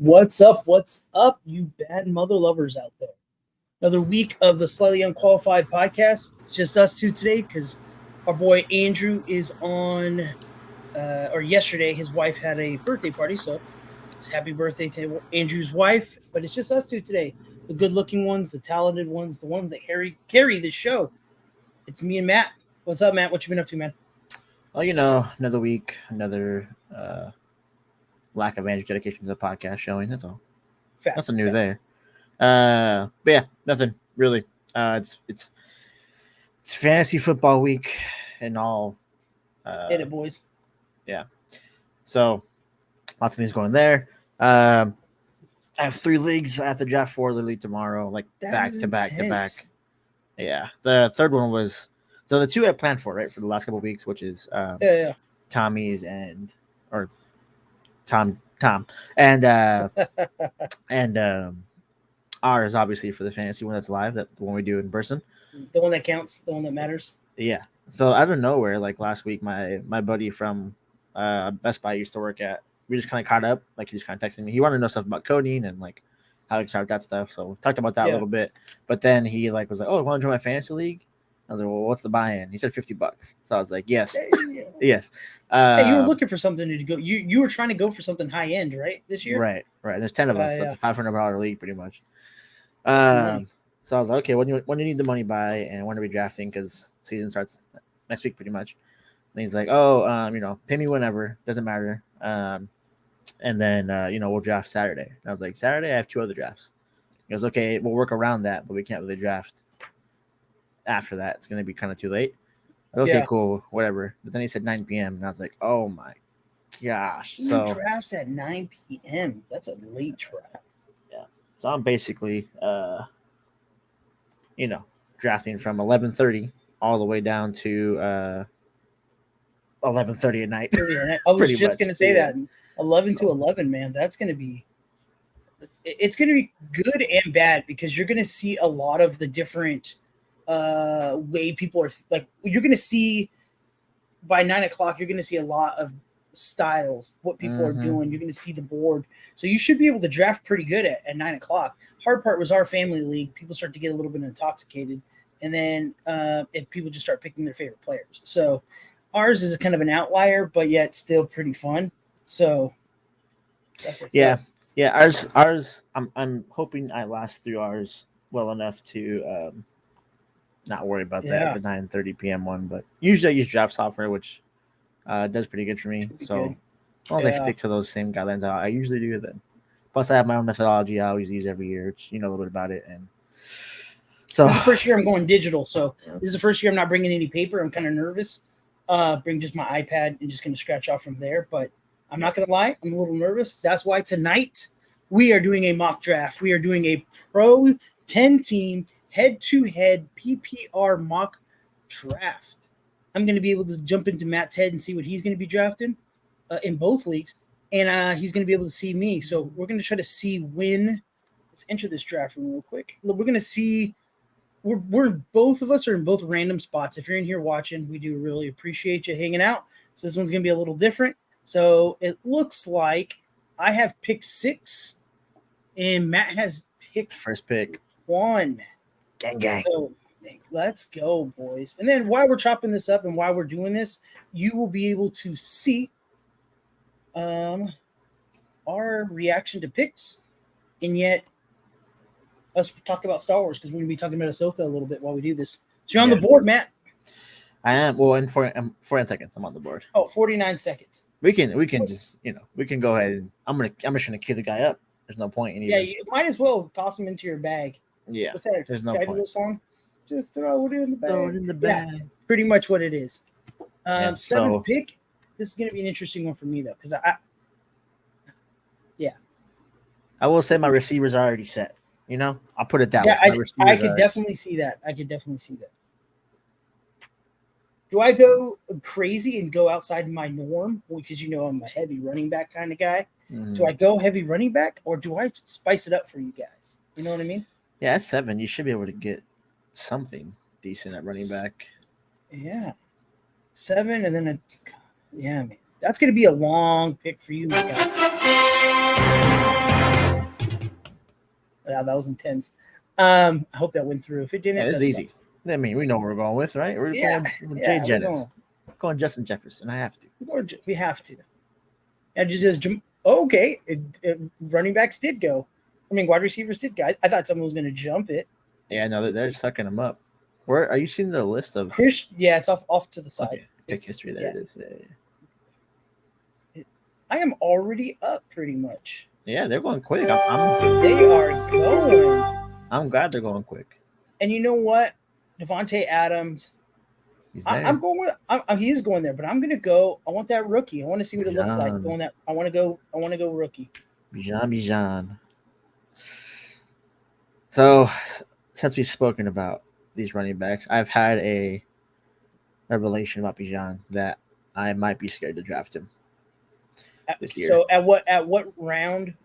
What's up? What's up, you bad mother lovers out there? Another week of the Slightly Unqualified podcast. It's just us two today because our boy Andrew is on, or yesterday, his wife had a birthday party. So it's happy birthday to Andrew's wife. But it's just us two today. The good looking ones, the talented ones, the ones that carry the show. It's me and Matt. What's up, Matt? What you been up to, man? Well, another week, another lack of Andrew's dedication to the podcast showing. That's all. Nothing new there. But yeah, nothing really. It's fantasy football week and all. Hit it, boys. Yeah. So lots of things going there. I have 3 leagues. I have to draft 4 literally tomorrow, like That back is to back to back. intense. Yeah. The third one was so the 2 I planned for right for the last couple of weeks, which is Yeah. Tommy's or Tom and ours obviously for the fantasy one that's live, that the one we do in person. The one that counts, the one that matters. Yeah. So out of nowhere, like last week, my buddy from Best Buy I used to work at, we just kind of caught up. Like he just kind of texted me. He wanted to know stuff about coding and like how to start that stuff. So we talked about that a little bit. But then he like was like, "Oh, want to join my fantasy league?" I was like, "Well, what's the buy-in?" He said $50. So I was like, "Yes, yes." Hey, you were looking for something to go. You were trying to go for something high end, right? This year, right. There's 10 of us. So it's a $500 league, pretty much. So I was like, okay, when do you need the money by, and when are we drafting? Because season starts next week, pretty much. And he's like, pay me whenever, doesn't matter. And then we'll draft Saturday. And I was like, Saturday, I have 2 other drafts. He goes, okay, we'll work around that, but we can't really draft after that. It's gonna be kind of too late. Okay, cool, whatever. But then he said 9 p.m. and I was like, oh my gosh. So drafts at 9 p.m. That's a late draft. Yeah. So I'm basically drafting from 11:30 all the way down to 11:30 at night. I was just gonna say that 11 to 11, man. That's gonna be. It's gonna be good and bad because you're gonna see a lot of the different way people are like. You're gonna see by 9 o'clock. You're gonna see a lot of styles, what people are doing. You're gonna see the board, so you should be able to draft pretty good at 9 o'clock. Hard part was our family league. People start to get a little bit intoxicated, and then people just start picking their favorite players. So ours is a kind of an outlier, but yet still pretty fun. So that's what's up. Yeah. Ours. I'm hoping I last through ours well enough to not worry about that the 9:30 p.m. one. But usually I use draft software, which does pretty good for me. So as long as I stick to those same guidelines I usually do, then plus I have my own methodology I always use every year, which a little bit about it. And so this is the first year I'm going digital. So this is the first year I'm not bringing any paper. I'm kind of nervous. Bring just my iPad and just going to scratch off from there. But I'm not going to lie, I'm a little nervous. That's why tonight we are doing a mock draft. We are doing a pro 10-team head-to-head PPR mock draft. I'm going to be able to jump into Matt's head and see what he's going to be drafting in both leagues. And he's going to be able to see me. So we're going to try to see when. Let's enter this draft room real quick. We're going to see. We're both of us are in both random spots. If you're in here watching, we do really appreciate you hanging out. So this one's going to be a little different. So it looks like I have pick 6 and Matt has picked first pick 1. Gang. So let's go, boys. And then while we're chopping this up and while we're doing this, you will be able to see our reaction to picks, and yet us talk about Star Wars because we're going to be talking about Ahsoka a little bit while we do this. So you're on the board, Matt. I am. Well, in 49 seconds, I'm on the board. Oh, 49 seconds. We can just we can go ahead and I'm just gonna kill the guy up. There's no point in either. Yeah, you might as well toss him into your bag. Yeah, what's that? There's fabulous song. Just throw it in the bag. Throw it in the bag. Yeah, pretty much what it is. 7th pick. This is gonna be an interesting one for me though, because I will say my receivers are already set. I'll put it that way. I could definitely see that. Do I go crazy and go outside my norm? Because I'm a heavy running back kind of guy. Mm-hmm. Do I go heavy running back or do I spice it up for you guys? You know what I mean? Yeah, at 7, you should be able to get something decent at running back. Yeah. 7 and then man. That's going to be a long pick for you, my guy. Yeah, that was intense. I hope that went through. If it didn't, Yeah, this is that easy. sucks. I mean, we know where we're going with, right? We're Yeah, going with yeah, Jay we're Jettis. Going Justin Jefferson. I have to. We have to. And okay. Running backs did go. I mean, wide receivers did go. I thought someone was going to jump it. Yeah, no, they're sucking him up. Where are you seeing the list of? Yeah, it's off to the side. Okay, pick history. There it is. Yeah. I am already up pretty much. Yeah, they're going quick. They are going. I'm glad they're going quick. And you know what, Devontae Adams. He's there. I'm going with. He is going there, but I'm going to go. I want that rookie. I want to see what it looks like going that. I want to go rookie. Bijan. So, since we've spoken about these running backs, I've had a revelation about Bijan that I might be scared to draft him this year. So, at what round,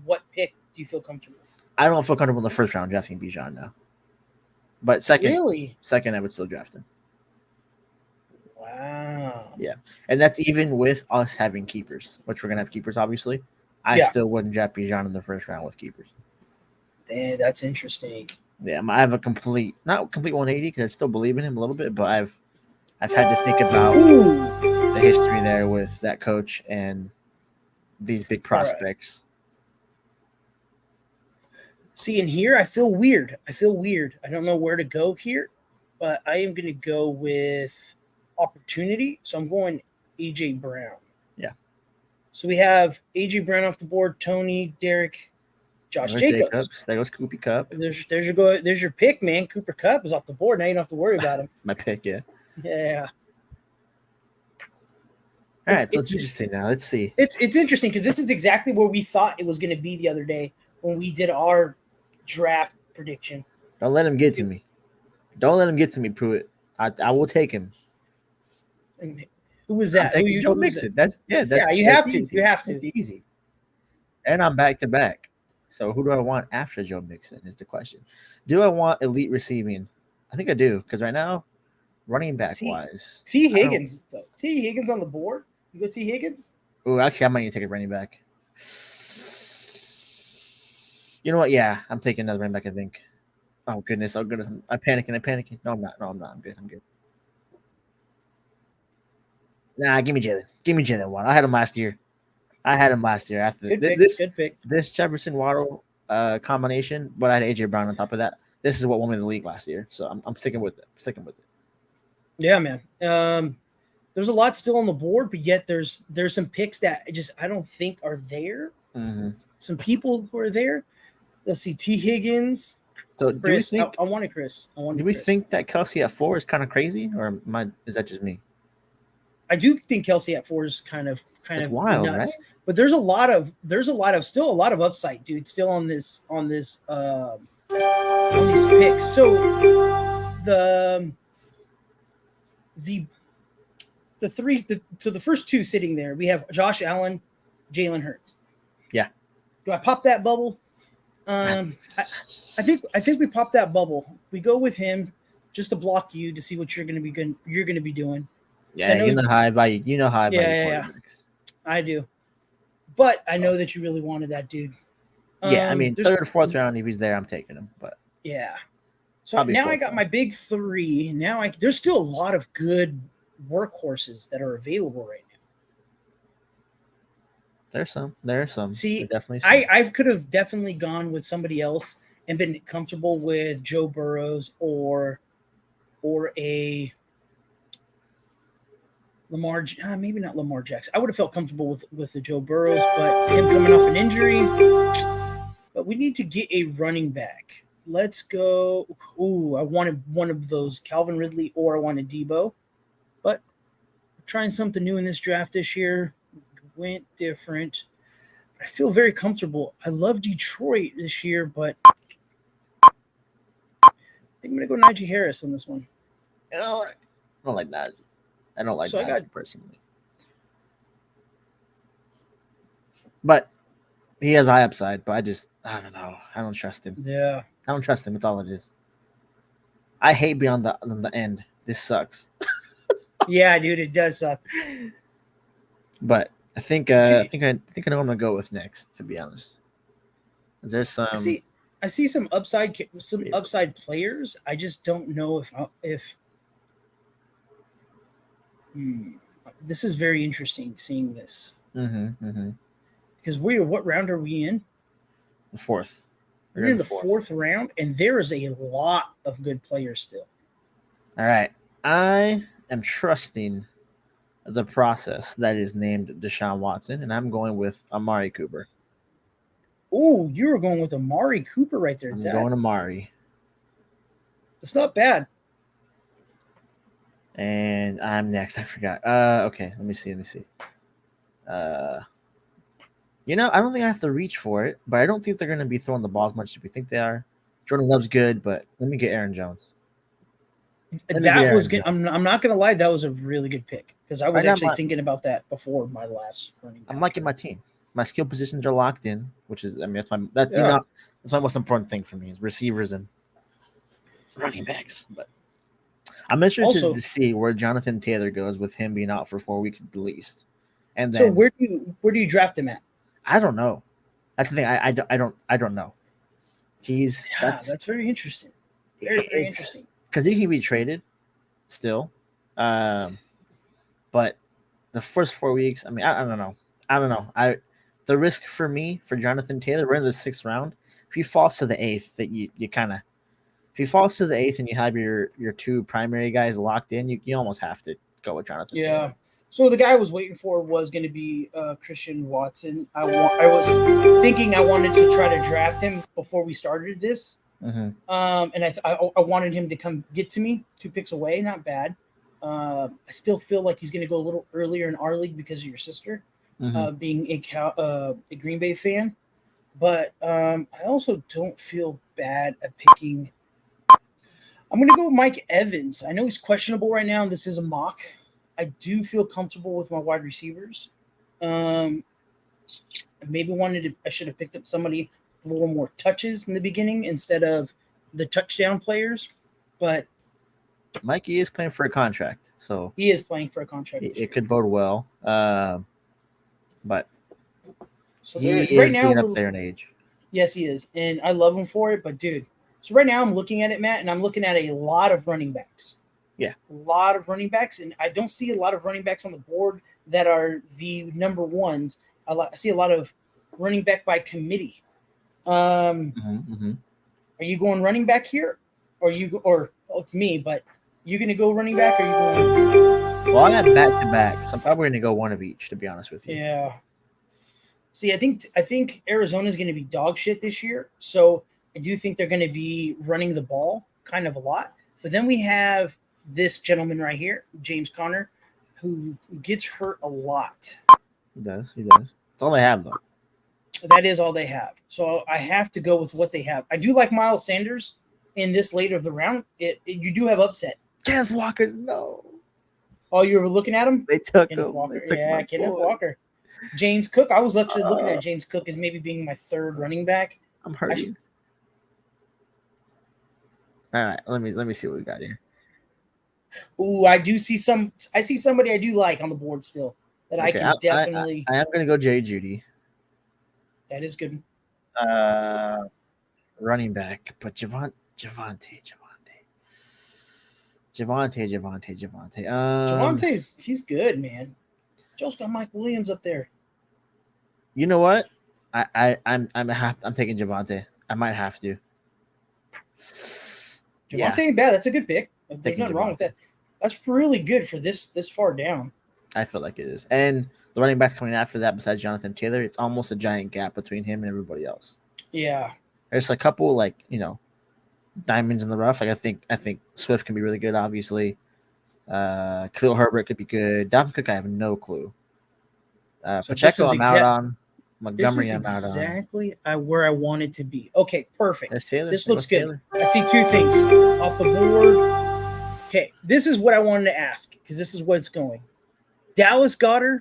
what pick do you feel comfortable? I don't feel comfortable in the first round drafting Bijan now, but second, I would still draft him. Wow. Yeah, and that's even with us having keepers, which we're gonna have keepers, obviously. I still wouldn't draft Bijan in the first round with keepers. Damn, that's interesting. Yeah, I have a not complete 180 because I still believe in him a little bit, but I've had to think about the history there with that coach and these big prospects. See, in here, I feel weird. I don't know where to go here, but I am going to go with opportunity. So I'm going AJ Brown. Yeah. So we have AJ Brown off the board, Tony, Derek, Josh Jacobs. There goes Cooper Kupp. There's your pick, man. Cooper Kupp is off the board. Now you don't have to worry about him. My pick, yeah. Yeah. All right, so it's interesting now. Let's see. It's interesting because this is exactly where we thought it was going to be the other day when we did our draft prediction. Don't let him get to me. Don't let him get to me, Pruitt. I will take him. And who was that? Joe Mixon. You have to. Easy. You have to. It's easy. And I'm back to back. So who do I want after Joe Mixon is the question. Do I want elite receiving? I think I do because right now, running back wise, T Higgins. T Higgins on the board. You go T Higgins. Oh, actually, I might need to take a running back. You know what? Yeah, I'm taking another running back. I think. Oh goodness! I'm panicking. No, I'm not. I'm good. Nah, give me Jalen Waddle. I had him last year. After good pick. This Jefferson Waddle combination, but I had AJ Brown on top of that. This is what won me the league last year, so I'm sticking with it. Yeah, man. There's a lot still on the board, but yet there's some picks that I don't think are there. Mm-hmm. Some people who are there. Let's see, T Higgins. So Chris, do we think? I wanted Chris. Do we think that Kelsey at 4 is kind of crazy, or is that just me? I do think Kelsey at 4 is kind of wild, nuts. right? But there's still a lot of upside, dude. Still on these picks. So the first two sitting there, we have Josh Allen, Jalen Hurts. Yeah. Do I pop that bubble? I think we pop that bubble. We go with him just to block you to see what you're going to be doing. Yeah, you know how I value. Yeah. I do, but I know that you really wanted that dude. Yeah, I mean, third or fourth round, if he's there, I'm taking him. But yeah, so now I got my big 3. Now there's still a lot of good workhorses that are available right now. There are some. See, definitely. I could have definitely gone with somebody else and been comfortable with Joe Burrows or a Lamar, maybe not Lamar Jackson. I would have felt comfortable with the Joe Burrows, but him coming off an injury. But we need to get a running back. Let's go. Ooh, I wanted one of those, Calvin Ridley, or I wanted Debo. But we're trying something new in this draft this year. Went different. I feel very comfortable. I love Detroit this year, but I think I'm going to go Najee Harris on this one. I don't like Najee. I don't like Najee personally. But he has high upside, but I don't know. I don't trust him. Yeah. I don't trust him. That's all it is. I hate being on the end. This sucks. Yeah, dude, it does suck. But I think I know what I'm gonna go with next, to be honest. Is there some I see some upside players. I just don't know if this is very interesting seeing this because what round are we in? The fourth. We're in the fourth round, and there is a lot of good players still. All right, I am trusting the process that is named Deshaun Watson, and I'm going with Amari Cooper. Oh, you were going with Amari Cooper right there. I'm going Amari. It's not bad. And I'm next. I forgot. Okay, let me see. I don't think I have to reach for it, but I don't think they're going to be throwing the ball as much as we think they are. Jordan Love's good, but let me get Aaron Jones. That was good. I'm not going to lie. That was a really good pick because I was actually thinking about that before my last running back. I'm liking my team. My skill positions are locked in, which is, that's my most important thing for me is receivers and running backs. But I'm interested to see where Jonathan Taylor goes with him being out for 4 weeks at the least. And then, so where do you draft him at? I don't know. That's the thing. I don't know. That's very interesting. Very interesting. Because he can be traded still. But the first 4 weeks, I mean, I don't know. The risk for me, for Jonathan Taylor, we're in the 6th round. If he falls to the 8th, that you kind of, if he falls to the 8th and you have your 2 primary guys locked in, you almost have to go with Jonathan Taylor. So the guy I was waiting for was going to be Christian Watson. I was thinking I wanted to try to draft him before we started this. And I wanted him to come get to me 2 picks away. Not bad. I still feel like he's going to go a little earlier in our league because of your sister being a Green Bay fan. But I also don't feel bad at picking. I'm going to go with Mike Evans. I know he's questionable right now, and this is a mock. I do feel comfortable with my wide receivers. Maybe I should have picked up somebody with a little more touches in the beginning instead of the touchdown players. But Mikey is playing for a contract, so he is playing for a contract. It could bode well, but so he is getting up there in age. Yes, he is, and I love him for it. But dude, so right now I'm looking at it, Matt, and I'm looking at a lot of running backs. Yeah, a lot of running backs, and I don't see a lot of running backs on the board that are the number ones. I see a lot of running back by committee. Are you going running back here, or it's me? But you going to go running back, or are you going? Well, I have back to back, so I'm probably going to go one of each. To be honest with you. Yeah. See, I think Arizona is going to be dog shit this year, so I do think they're going to be running the ball kind of a lot. But then we have this gentleman right here, James Conner, who gets hurt a lot. He does. That's all they have, though. That is all they have. So I have to go with what they have. I do like Miles Sanders in this later of the round. You do have upset. Kenneth Walker's no. Oh, you were looking at him? They took Kenneth him. Walker. Yeah, Kenneth Walker. James Cook. I was actually looking at James Cook as maybe being my 3rd running back. I'm hurting. All right, let me see what we got here. Ooh, I see somebody I do like on the board still that I can definitely. I am going to go Jerry Jeudy. That is good. Running back, but Javonte. Javonte's he's good, man. Joe's got Mike Williams up there. You know what? I'm taking Javonte. I might have to. Javonte ain't bad. That's a good pick. There's nothing wrong with that. That's really good for this far down. I feel like it is. And the running backs coming after that, besides Jonathan Taylor, it's almost a giant gap between him and everybody else. Yeah. There's a couple diamonds in the rough. Like I think Swift can be really good, obviously. Khalil Herbert could be good. Dalvin Cook, I have no clue. Pacheco, I'm out on. Montgomery, I'm out on. Exactly where I wanted to be. Okay, perfect. This looks good. Taylor. I see 2 things off the board. Okay, this is what I wanted to ask because this is where it's going. Dallas Goedert.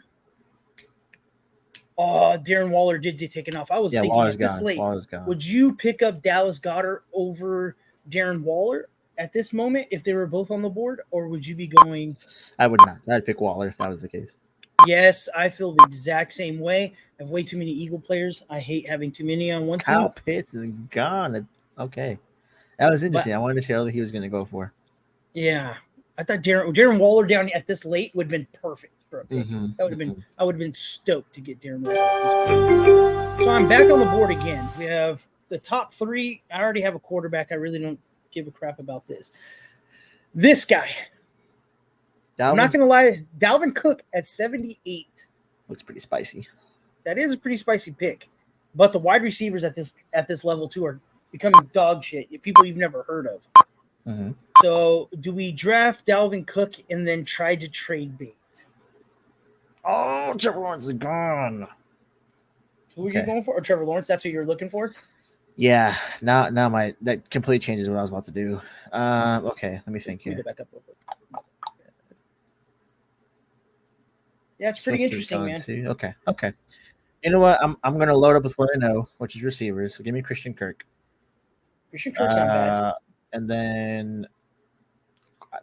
Oh, Darren Waller did get taken off. I was thinking at this late. Would you pick up Dallas Goedert over Darren Waller at this moment if they were both on the board, or would you be going? I would not. I'd pick Waller if that was the case. Yes, I feel the exact same way. I have way too many Eagle players. I hate having too many on one Kyle team. Pitts is gone. Okay, that was But interesting. I wanted to see how he was going to go for. yeah, I thought Darren Waller down at this late would have been perfect for a pick. Mm-hmm, That would have been. I would have been stoked to get Darren Waller at this point. So I'm back on the board again. We have the top three. I already have a quarterback. I really don't give a crap about this. This guy. I'm not going to lie. Dalvin Cook at 78 looks pretty spicy. That is a pretty spicy pick, but the wide receivers at this level too are becoming dog shit. People you've never heard of. Mm-hmm. So, do we draft Dalvin Cook and then try to trade bait? Oh, Trevor Lawrence is gone. Who are you going for? Or Trevor Lawrence? That's what you're looking for? Yeah. Now that completely changes what I was about to do. Okay, let me think here. Let me go back up real quick. Yeah, it's pretty interesting, man. Okay. You know what? I'm gonna load up with what I know, which is receivers. So give me Christian Kirk. Christian Kirk's not bad. And then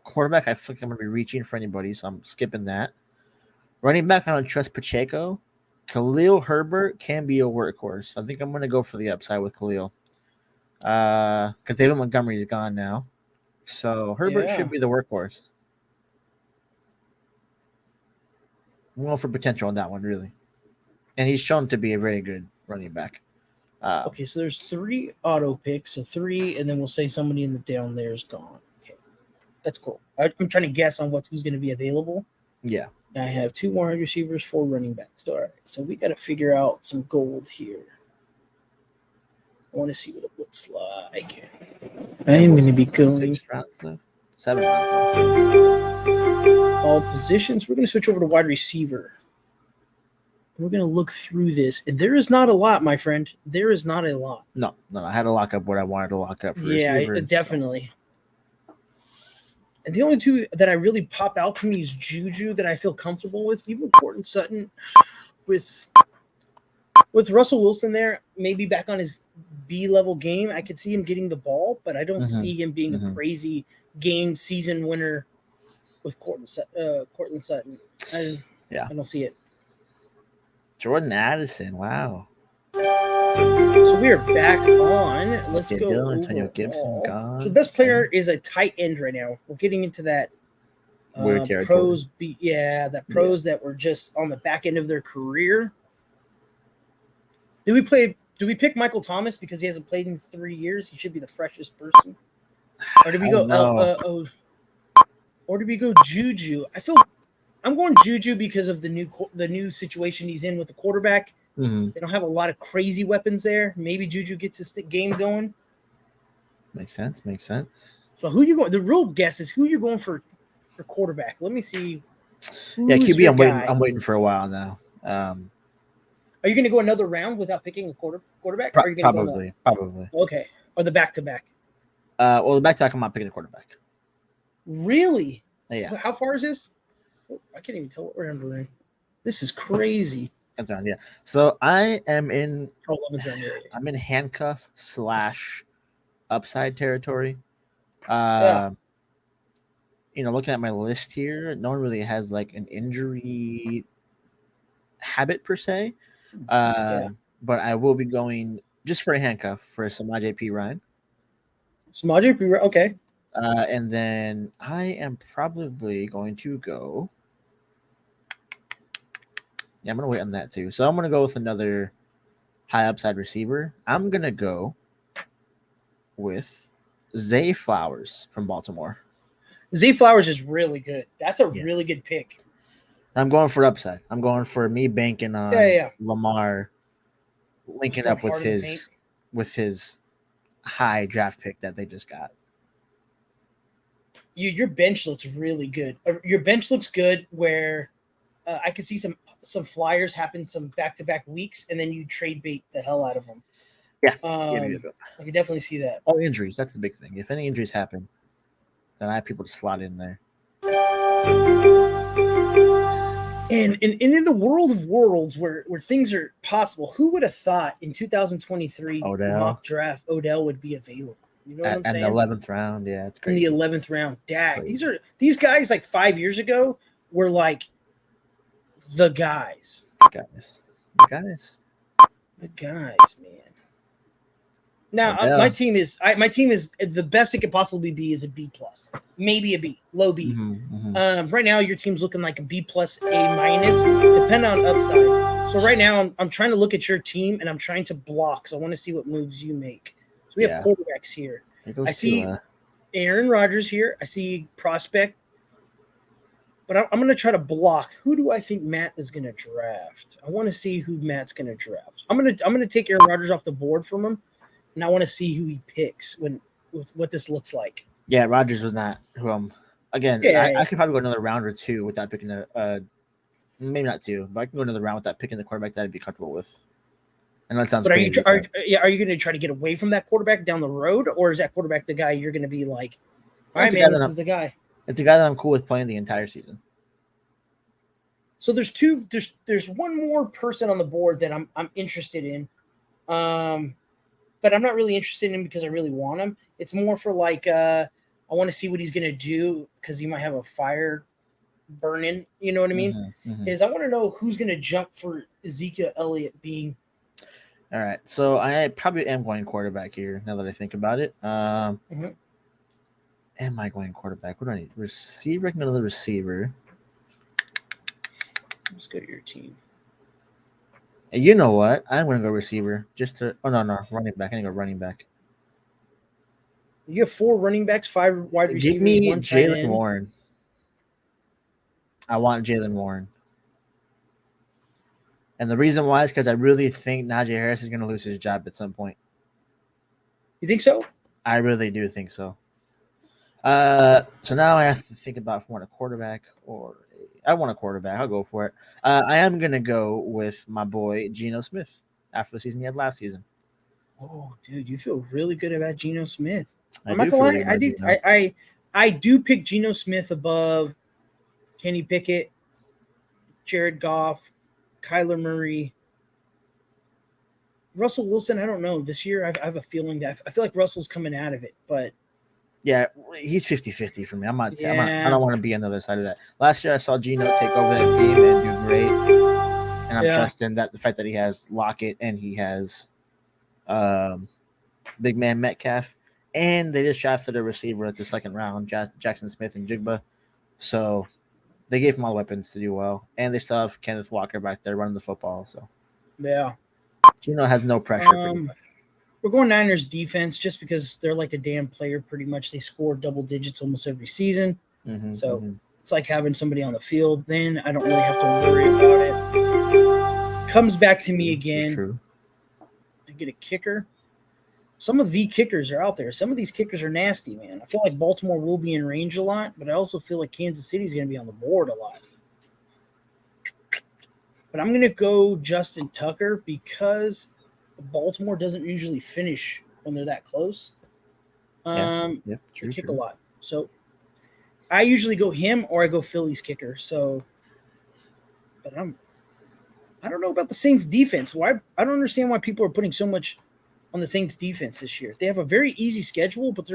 quarterback, I think I'm gonna be reaching for anybody, so I'm skipping that. Running back, I don't trust Pacheco. Khalil Herbert can be a workhorse. I think I'm gonna go for the upside with Khalil. Because David Montgomery is gone now. So Herbert should be the workhorse. I'm going for potential on that one, really. And he's shown to be a very good running back. Okay, so there's 3 auto picks. So 3, and then we'll say somebody in the down there is gone. Okay, that's cool. I'm trying to guess on who's going to be available. Yeah. I have 2 wide receivers, 4 running backs. All right, so we got to figure out some gold here. I want to see what it looks like. I am going to be going 6 rounds left. 7 rounds left. All positions. We're going to switch over to wide receiver. We're going to look through this. And there is not a lot, my friend. There is not a lot. No. I had to lock up what I wanted to lock up for receivers. Yeah, definitely. And the only 2 that I really pop out for me is Juju that I feel comfortable with. Even Courtland Sutton with Russell Wilson there, maybe back on his B-level game. I could see him getting the ball, but I don't see him being a crazy game season winner with Courtland Sutton. I don't see it. Jordan Addison, wow. So we are back on. Let's go. Dylan, Antonio Gibson gone. So the best player is a tight end right now. We're getting into that weird territory. Pros that were just on the back end of their career. Do we pick Michael Thomas because he hasn't played in 3 years? He should be the freshest person. Or do we go or do we go Juju? I'm going Juju because of the new situation he's in with the quarterback. Mm-hmm. They don't have a lot of crazy weapons there. Maybe Juju gets his game going. Makes sense. So who you going? The real guess is who you're going for quarterback. Let me see. QB. I'm waiting for a while now. Are you going to go another round without picking a quarterback? Probably. Okay, or the back-to-back. Well, the back-to-back, I'm not picking a quarterback. Really? Yeah. How far is this? I can't even tell what round we're in. This is crazy. That's round, yeah. So I am in. I'm in handcuff / upside territory. Looking at my list here, no one really has like an injury habit per se. But I will be going just for a handcuff for Samaje Perine. Okay. And then I am probably going to go. Yeah, I'm going to wait on that too. So I'm going to go with another high upside receiver. I'm going to go with Zay Flowers from Baltimore. Zay Flowers is really good. That's a really good pick. I'm going for upside. I'm going for me banking on Lamar linking up with his high draft pick that they just got. Your bench looks really good. Your bench looks good where I could see some flyers happen some back-to-back weeks, and then you trade bait the hell out of them. Yeah. I can definitely see that. Oh, injuries. That's the big thing. If any injuries happen, then I have people to slot in there. And in the world of worlds where things are possible, who would have thought in 2023 mock draft Odell would be available? You know what I'm saying? In the 11th round, yeah, it's crazy. In the 11th round, these guys like 5 years ago were like the guys. The guys, man. Now my team is the best it could possibly be is a B plus, maybe a B, low B. Right now your team's looking like a B plus, A minus, depending on upside. So right now I'm trying to look at your team and I'm trying to block. So I want to see what moves you make. So we have quarterbacks here. I see Aaron Rodgers here. I see prospect, but I'm going to try to block. Who do I think Matt is going to draft? I want to see who Matt's going to draft. I'm going to take Aaron Rodgers off the board from him. And I want to see who he picks what this looks like. Yeah, Rodgers was not who I'm. Again, I could probably go another round or two without picking maybe not two, but I can go another round without picking the quarterback that I'd be comfortable with. And that sounds. But crazy, are you going to try to get away from that quarterback down the road, or is that quarterback the guy you're going to be like, all right, man, this is the guy? It's the guy that I'm cool with playing the entire season. So there's one more person on the board that I'm interested in. But I'm not really interested in him because I really want him. It's more for like I want to see what he's going to do because he might have a fire burning. You know what I mean? Is I want to know who's going to jump for Ezekiel Elliott being. All right. So I probably am going quarterback here now that I think about it. Am I going quarterback? What do I need? Receiver? I can go to the receiver. Let's go to your team. You know what? I'm going to go receiver just to. Oh, no. Running back. I'm going to go running back. You have 4 running backs, 5 wide receivers. Give me Jaylen Warren. I want Jaylen Warren. And the reason why is because I really think Najee Harris is going to lose his job at some point. You think so? I really do think so. So now I have to think about if I want a quarterback or I want a quarterback. I'll go for it. I am going to go with my boy, Geno Smith, after the season he had last season. Oh, dude, you feel really good about Geno Smith. I'm not going to lie. I do pick Geno Smith above Kenny Pickett, Jared Goff, Kyler Murray. Russell Wilson, I don't know. This year, I have a feeling that I feel like Russell's coming out of it, but yeah, he's 50-50 for me. I don't want to be on the other side of that. Last year, I saw Geno take over that team and do great. And I'm trusting that the fact that he has Lockett and he has big man Metcalf. And they just drafted a receiver at the second round, Jackson Smith and Jigba. So they gave him all the weapons to do well. And they still have Kenneth Walker back there running the football. So yeah, Geno has no pressure. We're going Niners defense just because they're like a damn player pretty much. They score double digits almost every season. It's like having somebody on the field. Then I don't really have to worry about it. Comes back to me again. True. I get a kicker. Some of the kickers are out there. Some of these kickers are nasty, man. I feel like Baltimore will be in range a lot, but I also feel like Kansas City is going to be on the board a lot. But I'm going to go Justin Tucker because Baltimore doesn't usually finish when they're that close. True, they kick a lot. So I usually go him or I go Philly's kicker. So, but I don't know about the Saints defense. Why? I don't understand why people are putting so much on the Saints defense this year. They have a very easy schedule, but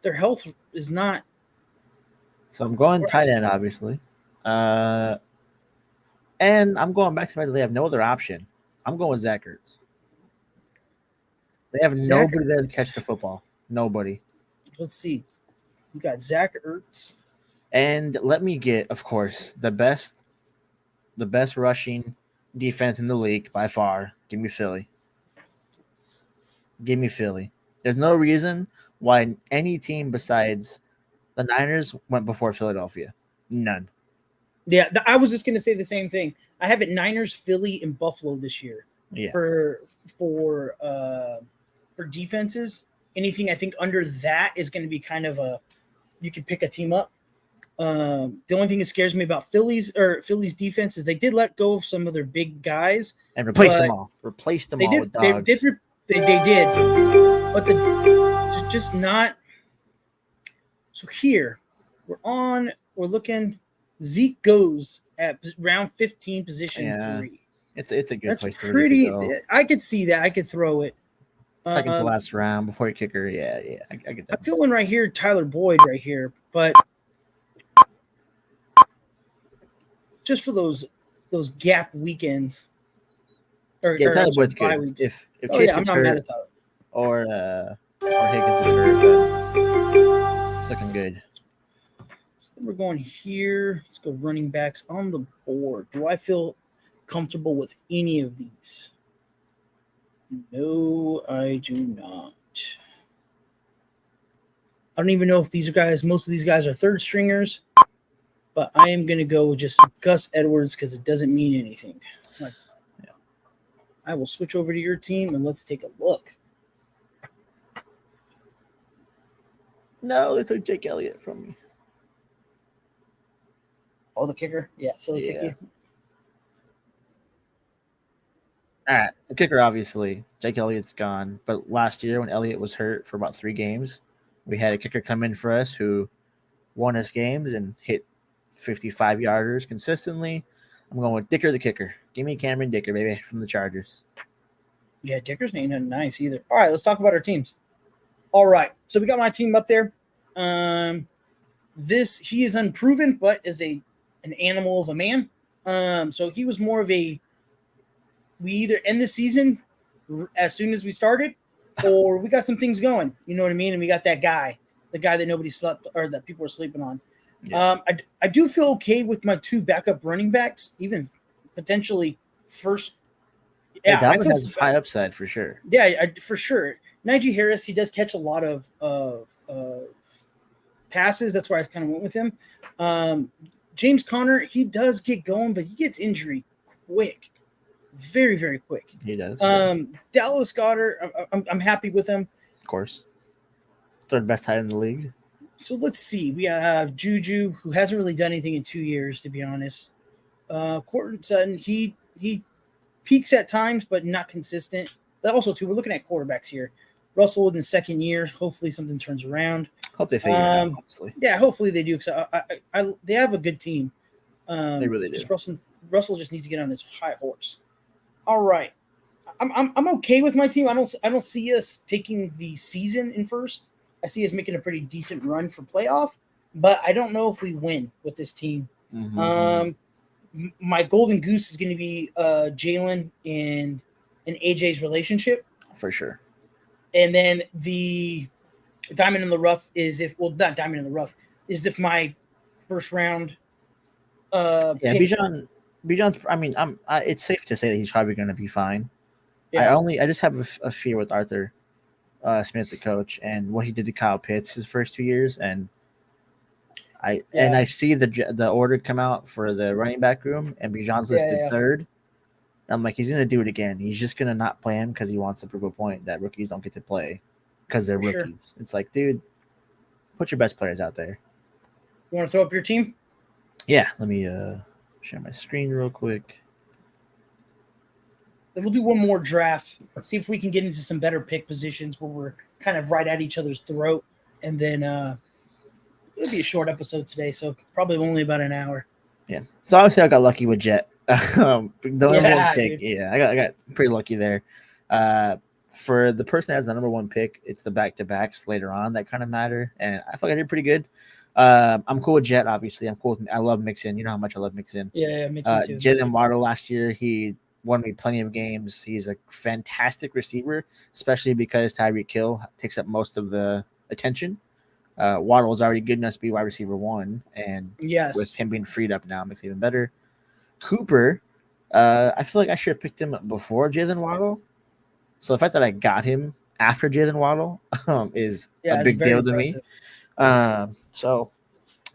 their health is not. So I'm going tight end, obviously. And I'm going back to the fact that they have no other option. I'm going with Zach Ertz. They have nobody there to catch the football. Nobody. Let's see. You got Zach Ertz. And let me get, of course, the best rushing defense in the league by far. Give me Philly. Give me Philly. There's no reason why any team besides the Niners went before Philadelphia. None. Yeah, I was just going to say the same thing. I have it Niners, Philly, and Buffalo this year. Yeah. For defenses. Anything I think under that is going to be kind of you can pick a team up. The only thing that scares me about Philly's defense is they did let go of some of their big guys and replaced them all. Replaced them all with dogs. They did, but it's just not. So here we're looking. Zeke goes at round 15, position 3. It's a good place to pretty. Go. I could see that. I could throw it. Second to last round before your kicker. Yeah, I get that. I'm feeling right here, Tyler Boyd right here, but just for those those gap weekends. Or Tyler Boyd's bye good. weeks. If Oh Chase yeah, I'm gets not mad hurt at Tyler. or Higgins gets hurt, then it's looking good. So we're going here. Let's go running backs on the board. Do I feel comfortable with any of these? No, I do not. I don't even know if these guys, most of these guys are third stringers, but I am going to go with just Gus Edwards because it doesn't mean anything. Like, yeah. I will switch over to your team and let's take a look. No, they took Jake Elliott from me. Oh, the kicker? Yeah, Philly kick you. All right, the kicker, obviously, Jake Elliott's gone. But last year, when Elliott was hurt for about 3 games, we had a kicker come in for us who won us games and hit 55-yarders consistently. I'm going with Dicker the kicker. Give me Cameron Dicker, baby, from the Chargers. Yeah, Dicker's ain't nothing nice either. All right, let's talk about our teams. All right, so we got my team up there. He is unproven, but is an animal of a man. So he was more of a, we either end the season as soon as we started, or we got some things going. You know what I mean? And we got that guy, the guy that nobody slept or that people were sleeping on. Yeah. I do feel okay with my 2 backup running backs, even potentially first. Yeah, Dalvin has high upside for sure. Yeah, for sure. Najee Harris, he does catch a lot of passes. That's why I kind of went with him. James Conner, he does get going, but he gets injury quick. Very, very quick. He does. Dallas Goedert, I'm happy with him. Of course. 3rd best tight in the league. So let's see. We have Juju, who hasn't really done anything in 2 years, to be honest. Courtland Sutton, he peaks at times, but not consistent. But also, too, we're looking at quarterbacks here. Russell in the 2nd year. Hopefully something turns around. Hope they figure it out, honestly. Yeah, hopefully they do. They have a good team. They really do. Russell just needs to get on his high horse. All right. I'm okay with my team. I don't see us taking the season in first. I see us making a pretty decent run for playoff, but I don't know if we win with this team. Mm-hmm. My golden goose is going to be Jalen and AJ's relationship. For sure. And then the diamond in the rough is not diamond in the rough, is if my first round Bijan's, I mean, it's safe to say that he's probably going to be fine. Yeah. I just have a fear with Arthur Smith, the coach, and what he did to Kyle Pitts his first 2 years, and I see the order come out for the running back room, and Bijan's listed 3rd. I'm like, he's gonna do it again. He's just gonna not play him because he wants to prove a point that rookies don't get to play because they're rookies. Sure. It's like, dude, put your best players out there. You want to throw up your team? Yeah, let me share my screen real quick. Then we'll do one more draft, see if we can get into some better pick positions where we're kind of right at each other's throat. And then it'll be a short episode today, so probably only about an hour. Yeah. So obviously I got lucky with Jet. The number 1 pick. Dude. Yeah, I got pretty lucky there. For the person that has the number 1 pick, it's the back-to-backs later on that kind of matter. And I feel like I did pretty good. I'm cool with Jet, obviously. I love Mixon. You know how much I love Mixon. Yeah, Mixon too. Jalen Waddle last year, he won me plenty of games. He's a fantastic receiver, especially because Tyreek Hill takes up most of the attention. Waddle is already good enough to be wide receiver 1, and with him being freed up now, it makes it even better. Cooper, I feel like I should have picked him before Jalen Waddle. So the fact that I got him after Jalen Waddle is a big deal to me. So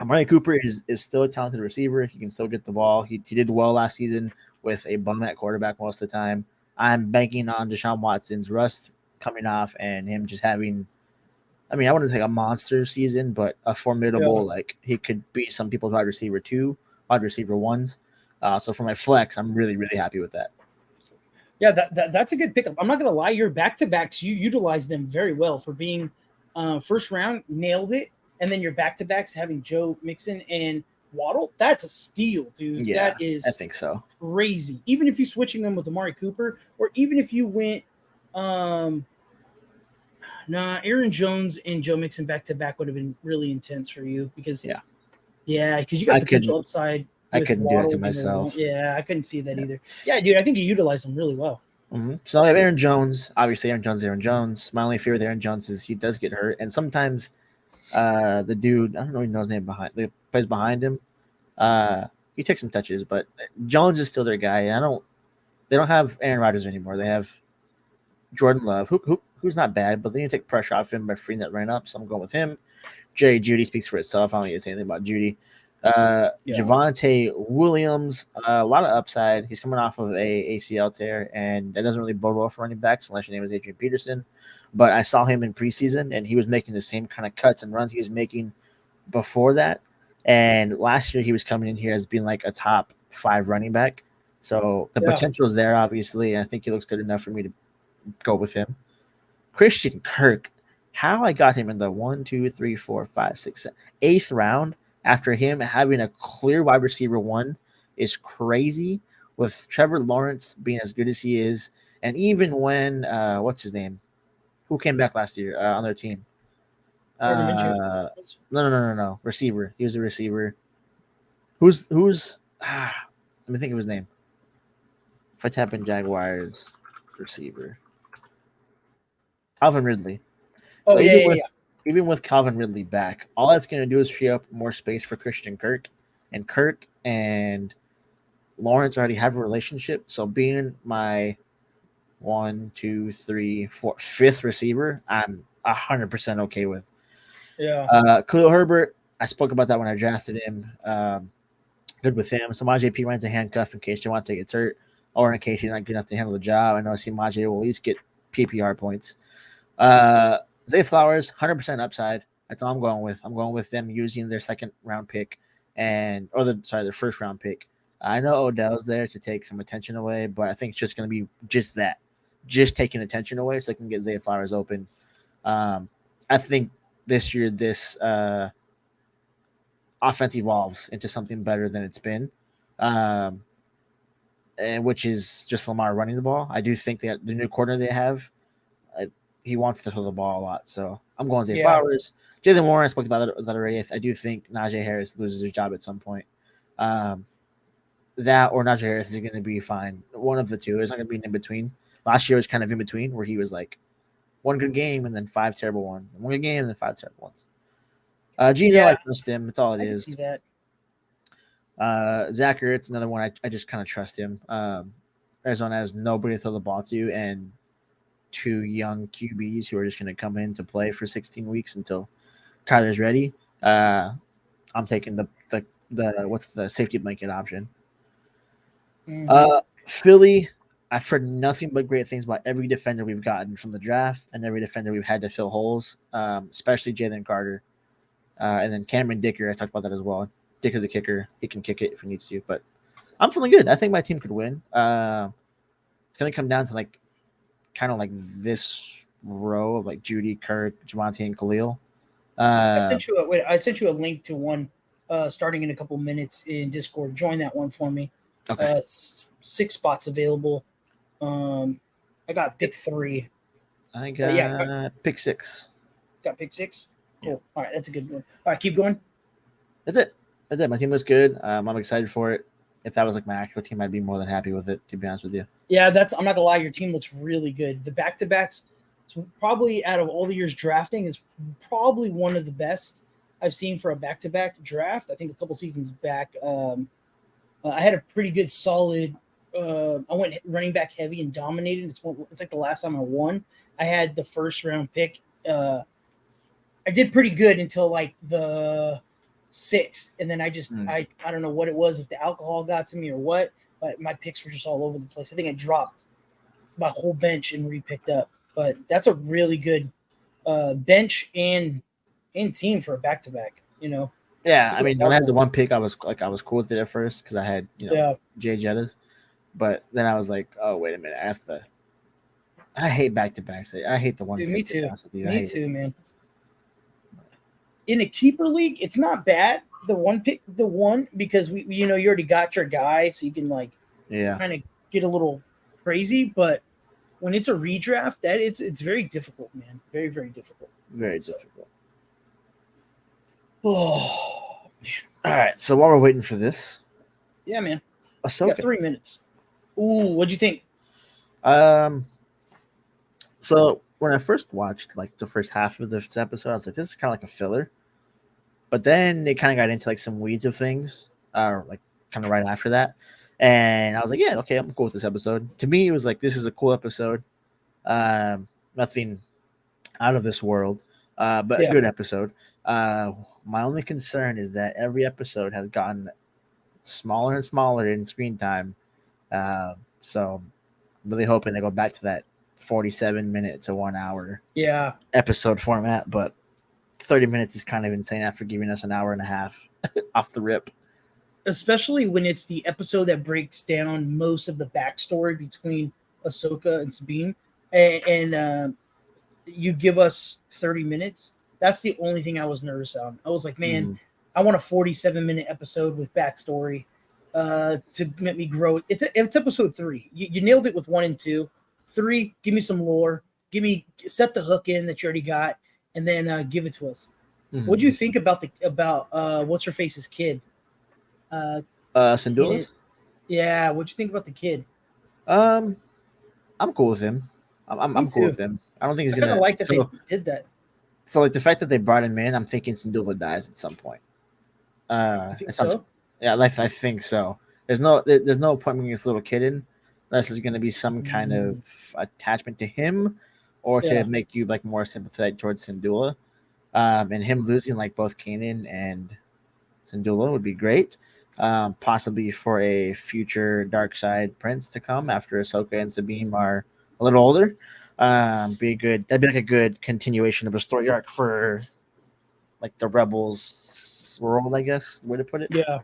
Amari Cooper is still a talented receiver. He can still get the ball. He did well last season with a bum at quarterback most of the time. I'm banking on Deshaun Watson's rust coming off and him just having, I mean, I wouldn't say a monster season, but a formidable, like he could be some people's wide receiver 2, wide receiver 1s. So for my flex, I'm really, really happy with that. Yeah, that's a good pickup. I'm not going to lie. Your back-to-backs, you utilize them very well for being first round, nailed it. And then your back-to-backs having Joe Mixon and Waddle, that's a steal, dude. Yeah, that is I think so. Crazy. Even if you're switching them with Amari Cooper, or even if you went Aaron Jones and Joe Mixon back-to-back would have been really intense for you because because you got potential upside. I with couldn't do that Waddle to being the one. myself. Yeah, I couldn't see that either. Yeah, dude, I think you utilized him really well. So I have Aaron Jones. Obviously, Aaron Jones. My only fear with Aaron Jones is he does get hurt, and sometimes the dude, I don't know if he knows his name behind, the plays behind him. He takes some touches, but Jones is still their guy. They don't have Aaron Rodgers anymore. They have Jordan Love, who's not bad, but they need to take pressure off him by freeing that ran up. So I'm going with him. Jerry Judy speaks for itself. I don't need to say anything about Judy. Javonte Williams, a lot of upside. He's coming off of a ACL tear, and that doesn't really bode well for running backs unless your name is Adrian Peterson. But I saw him in preseason, and he was making the same kind of cuts and runs he was making before that. And last year, he was coming in here as being like a top 5 running back. So the potential is there, obviously, and I think he looks good enough for me to go with him. Christian Kirk, how I got him in the 1, 2, 3, 4, 5, 6, 7, 8th round after him having a clear wide receiver 1 is crazy. With Trevor Lawrence being as good as he is, and even when what's his name, who came back last year on their team? No. Receiver. He was a receiver. Who's? Let me think of his name. If I tap in Jaguars receiver, Calvin Ridley. So even with Calvin Ridley back, all that's going to do is free up more space for Christian Kirk. And Kirk and Lawrence already have a relationship. So being my 1, 2, 3, 4, 5th receiver, I'm 100% okay with. Yeah. Khalil Herbert, I spoke about that when I drafted him. Good with him. So Majay P. runs a handcuff in case Javonte gets hurt or in case he's not good enough to handle the job. I know Majay will at least get PPR points. Zay Flowers, 100% upside. That's all I'm going with. I'm going with them using their second round pick their first round pick. I know Odell's there to take some attention away, but I think it's just going to be just that, just taking attention away so they can get Zay Flowers open. I think this year this offense evolves into something better than it's been, and which is just Lamar running the ball. I do think that the new coordinator they have, he wants to throw the ball a lot. So I'm going Zay Flowers. Jalen Warren, I spoke about that already. I do think Najee Harris loses his job at some point. That or Najee Harris is going to be fine. One of the two. It's not going to be in between. Last year was kind of in between where he was like one good game and then 5 terrible ones. One good game and then 5 terrible ones. Gino, I trust him. That's all it is. See that. Zach Ertz, another one. I just kind of trust him. Arizona has nobody to throw the ball to and 2 young QBs who are just going to come in to play for 16 weeks until Kyler's ready. I'm taking the what's the safety blanket option. Philly, I've heard nothing but great things about every defender we've gotten from the draft and every defender we've had to fill holes, especially Jalen Carter. And then Cameron Dicker, I talked about that as well. Dicker the kicker. He can kick it if he needs to. But I'm feeling good. I think my team could win. It's going to come down to kind of like this row of like Judy, Kirk, Javonte, and Khalil. I sent you a link to one starting in a couple minutes in Discord. Join that one for me. Okay. 6 spots available. I got pick 3. I got pick 6. Got pick 6? Cool. Yeah. All right, that's a good one. All right, keep going. That's it. My team looks good. I'm excited for it. If that was like my actual team, I'd be more than happy with it, to be honest with you. Yeah, I'm not gonna lie, your team looks really good. The back-to-backs, probably out of all the years drafting, is probably one of the best I've seen for a back-to-back draft. I think a couple seasons back, I had a pretty good solid. I went running back heavy and dominated. It's like the last time I won. I had the first round pick. I did pretty good until like the 6th, and then I don't know what it was, if the alcohol got to me or what, but my picks were just all over the place. I think I dropped my whole bench and re-picked up. But that's a really good bench and team for a back-to-back. Yeah, I mean, when I had the one pick, I was cool with it at first because I had Jay Jettas, but then I was like, oh wait a minute, I hate back-to-backs. I hate the one. Dude, pick, me too. Me too, man. in a keeper league, it's not bad. The one because you already got your guy, so you can kind of get a little crazy. But when it's a redraft, it's very difficult, man. Very, very difficult. Very difficult. Oh, man. All right. So while we're waiting for this, Yeah, man. Ahsoka. You got 3 minutes. Ooh, what'd you think? So when I first watched like the first half of this episode, I was like, this is kind of like a filler. But then they kind of got into like some weeds of things, like kind of right after that. And I was like, yeah, okay, I'm cool with this episode. To me, it was like, this is a cool episode. Nothing out of this world, but a good episode. My only concern is that every episode has gotten smaller and smaller in screen time. So I'm really hoping they go back to that 47-minute to 1 hour episode format. But 30 minutes is kind of insane after giving us an hour and a half off the rip. Especially when it's the episode that breaks down most of the backstory between Ahsoka and Sabine, and you give us 30 minutes. That's the only thing I was nervous on. I was like, man, I want a 47-minute episode with backstory to let me grow. It's episode 3. You nailed it with 1 and 2. 3, give me some lore. Set the hook in that you already got, and then give it to us. What do you think about what's her face's kid? Syndulla? Yeah, what'd you think about the kid? I'm cool with him. I'm cool with him. I don't think he's gonna like that they did that. So like the fact that they brought him in, I'm thinking Syndulla dies at some point. So? Yeah, I think so. There's no point bringing this little kid in unless there's gonna be some kind of attachment to him or to make you like more sympathetic towards Syndulla. And him losing like both Kanan and Syndulla would be great. Possibly for a future dark side prince to come after Ahsoka and Sabine are a little older. That'd be like a good continuation of a story arc for like the Rebels world, I guess the way to put it. Yeah.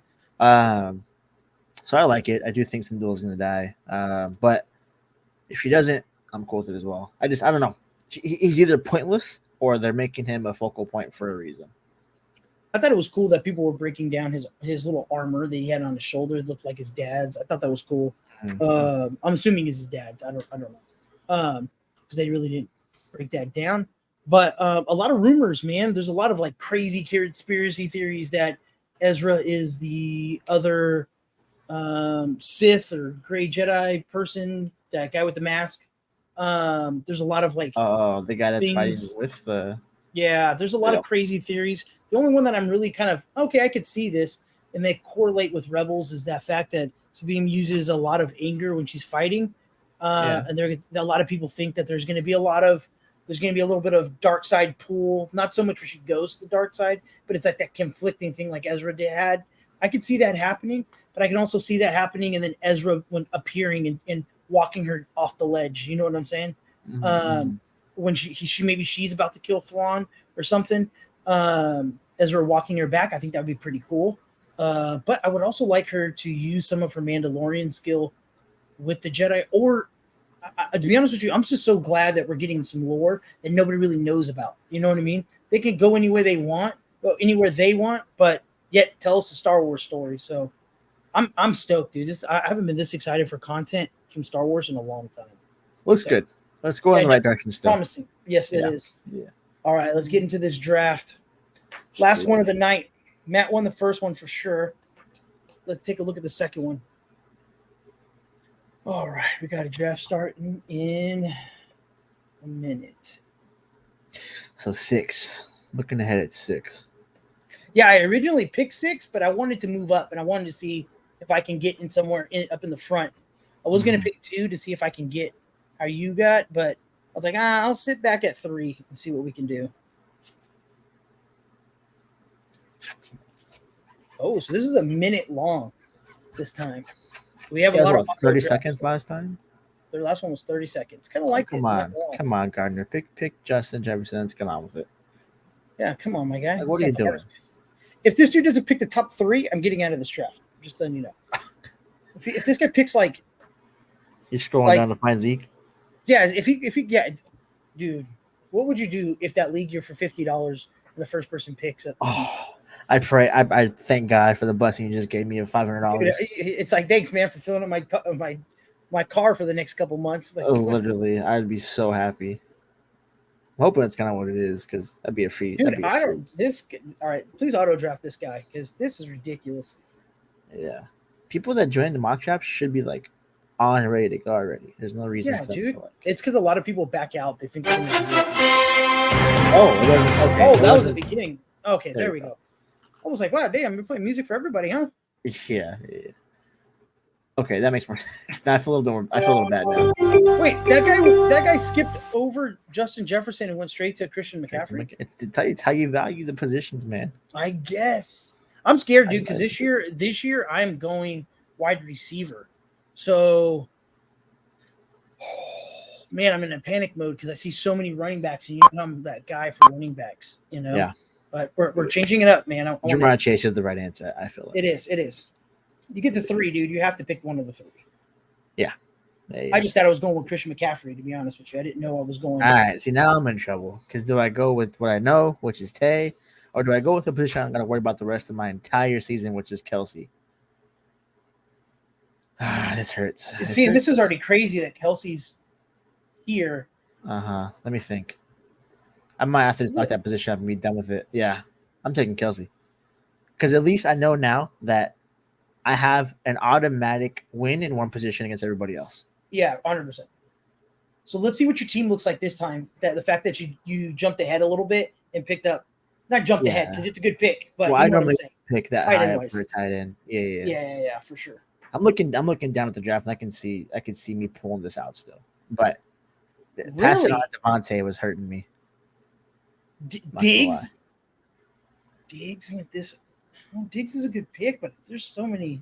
So I like it. I do think Syndulla's gonna die. But if she doesn't, I'm cool with it as well. I don't know. He's either pointless or they're making him a focal point for a reason. I thought it was cool that people were breaking down his little armor that he had on his shoulder. It looked like his dad's. I thought that was cool. I'm assuming it's his dad's. I don't know. Because they really didn't break that down. But a lot of rumors, man. There's a lot of like crazy conspiracy theories that Ezra is the other Sith or Gray Jedi person, that guy with the mask. There's a lot of like the guy that's fighting with the there's a lot of crazy theories. The only one that I'm really kind of I could see this and they correlate with Rebels is that fact that Sabine uses a lot of anger when she's fighting. And a lot of people think that there's going to be a little bit of dark side pull, not so much where she goes to the dark side, but it's like that conflicting thing like Ezra had. I could see that happening, but I can also see that happening and then Ezra when appearing and walking her off the ledge. You know what I'm saying? When she's about to kill Thrawn or something, Ezra walking her back, I think that would be pretty cool. But I would also like her to use some of her Mandalorian skill with the Jedi. Or, to be honest with you, I'm just so glad that we're getting some lore that nobody really knows about. You know what I mean? They can go anywhere they want, but yet tell us a Star Wars story. So I'm stoked, dude. I haven't been this excited for content from Star Wars in a long time. Looks good. Let's go in the right direction still. Promising. Yes, it is. Yeah. All right, let's get into this draft. Last one of the night. Matt won the first one for sure. Let's take a look at the second one. All right, we got a draft starting in a minute. So 6. Looking ahead at 6. Yeah, I originally picked 6, but I wanted to move up, and I wanted to see if I can get in somewhere up in the front. I was going to pick 2 to see if I can get how you got, but I was like, I'll sit back at 3 and see what we can do. Oh, so this is a minute long this time. We have a lot of 30 seconds last time. Their last one was 30 seconds. Kind of like come on, Gardner. Pick Justin Jefferson. Let's get on with it. Yeah, come on, my guy. Like, what are you doing? If this dude doesn't pick the top 3, I'm getting out of this draft. I'm just letting you know. If this guy picks like, he's scrolling down to find Zeke. Yeah, if he dude, what would you do if that league you're for $50 and the first person picks it? Oh, I pray. I thank God for the blessing you just gave me of $500. It's like, thanks, man, for filling up my car for the next couple months. Like, literally, I'd be so happy. I'm hoping that's kind of what it is because that'd be a free. Dude, all right, please auto draft this guy because this is ridiculous. Yeah. people that join the mock draft should be like on ready to go already. There's no reason. Yeah, for dude. To, like... It's because a lot of people back out. They think they're going to do it. Oh, it wasn't. Okay. Oh, that was the beginning. Okay, there we go. I was like, wow, damn, you're playing music for everybody, huh? Yeah. Okay, that makes more sense. I feel a little bit more. I feel a little bad now. Wait, that guy skipped over Justin Jefferson and went straight to Christian McCaffrey. It's how you value the positions, man. I guess. I'm scared, dude, because this year I'm going wide receiver. So, man, I'm in a panic mode because I see so many running backs, and I'm that guy for running backs, Yeah. But we're changing it up, man. Ja'Marr Chase is the right answer. I feel like it is. You get the 3, dude. You have to pick one of the 3. Yeah. I just thought I was going with Christian McCaffrey, to be honest with you. I didn't know I was going. All right. See, now I'm in trouble because do I go with what I know, which is Tay, or do I go with a position I'm going to worry about the rest of my entire season, which is Kelsey? This hurts. See, this is already crazy that Kelsey's here. Let me think. I might have to just lock that position up and be done with it. Yeah, I'm taking Kelsey because at least I know now that I have an automatic win in one position against everybody else. Yeah, 100%. So let's see what your team looks like this time. That the fact that you jumped ahead a little bit and picked up, not jumped ahead because it's a good pick, but I normally pick that high up for a tight end. Yeah, for sure. I'm looking down at the draft and I can see me pulling this out still, but really? Passing on Devontae was hurting me. Diggs went this. Oh, Diggs is a good pick, but there's so many.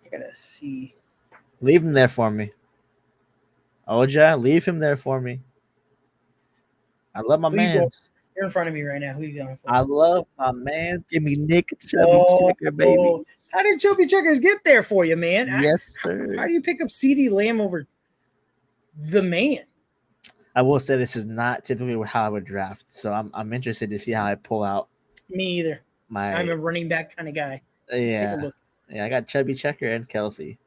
I gotta see. Leave him there for me. Oja, leave him there for me. I love my man. You're in front of me right now. Who are you going for? I love my man. Give me Nick Chubby Checker, baby. How did Chubby Checkers get there for you, man? Yes, sir. How do you pick up CeeDee Lamb over the man? I will say this is not typically how I would draft, so I'm interested to see how I pull out. Me either. I'm a running back kind of guy. Yeah, I got Chubby Checker and Kelsey.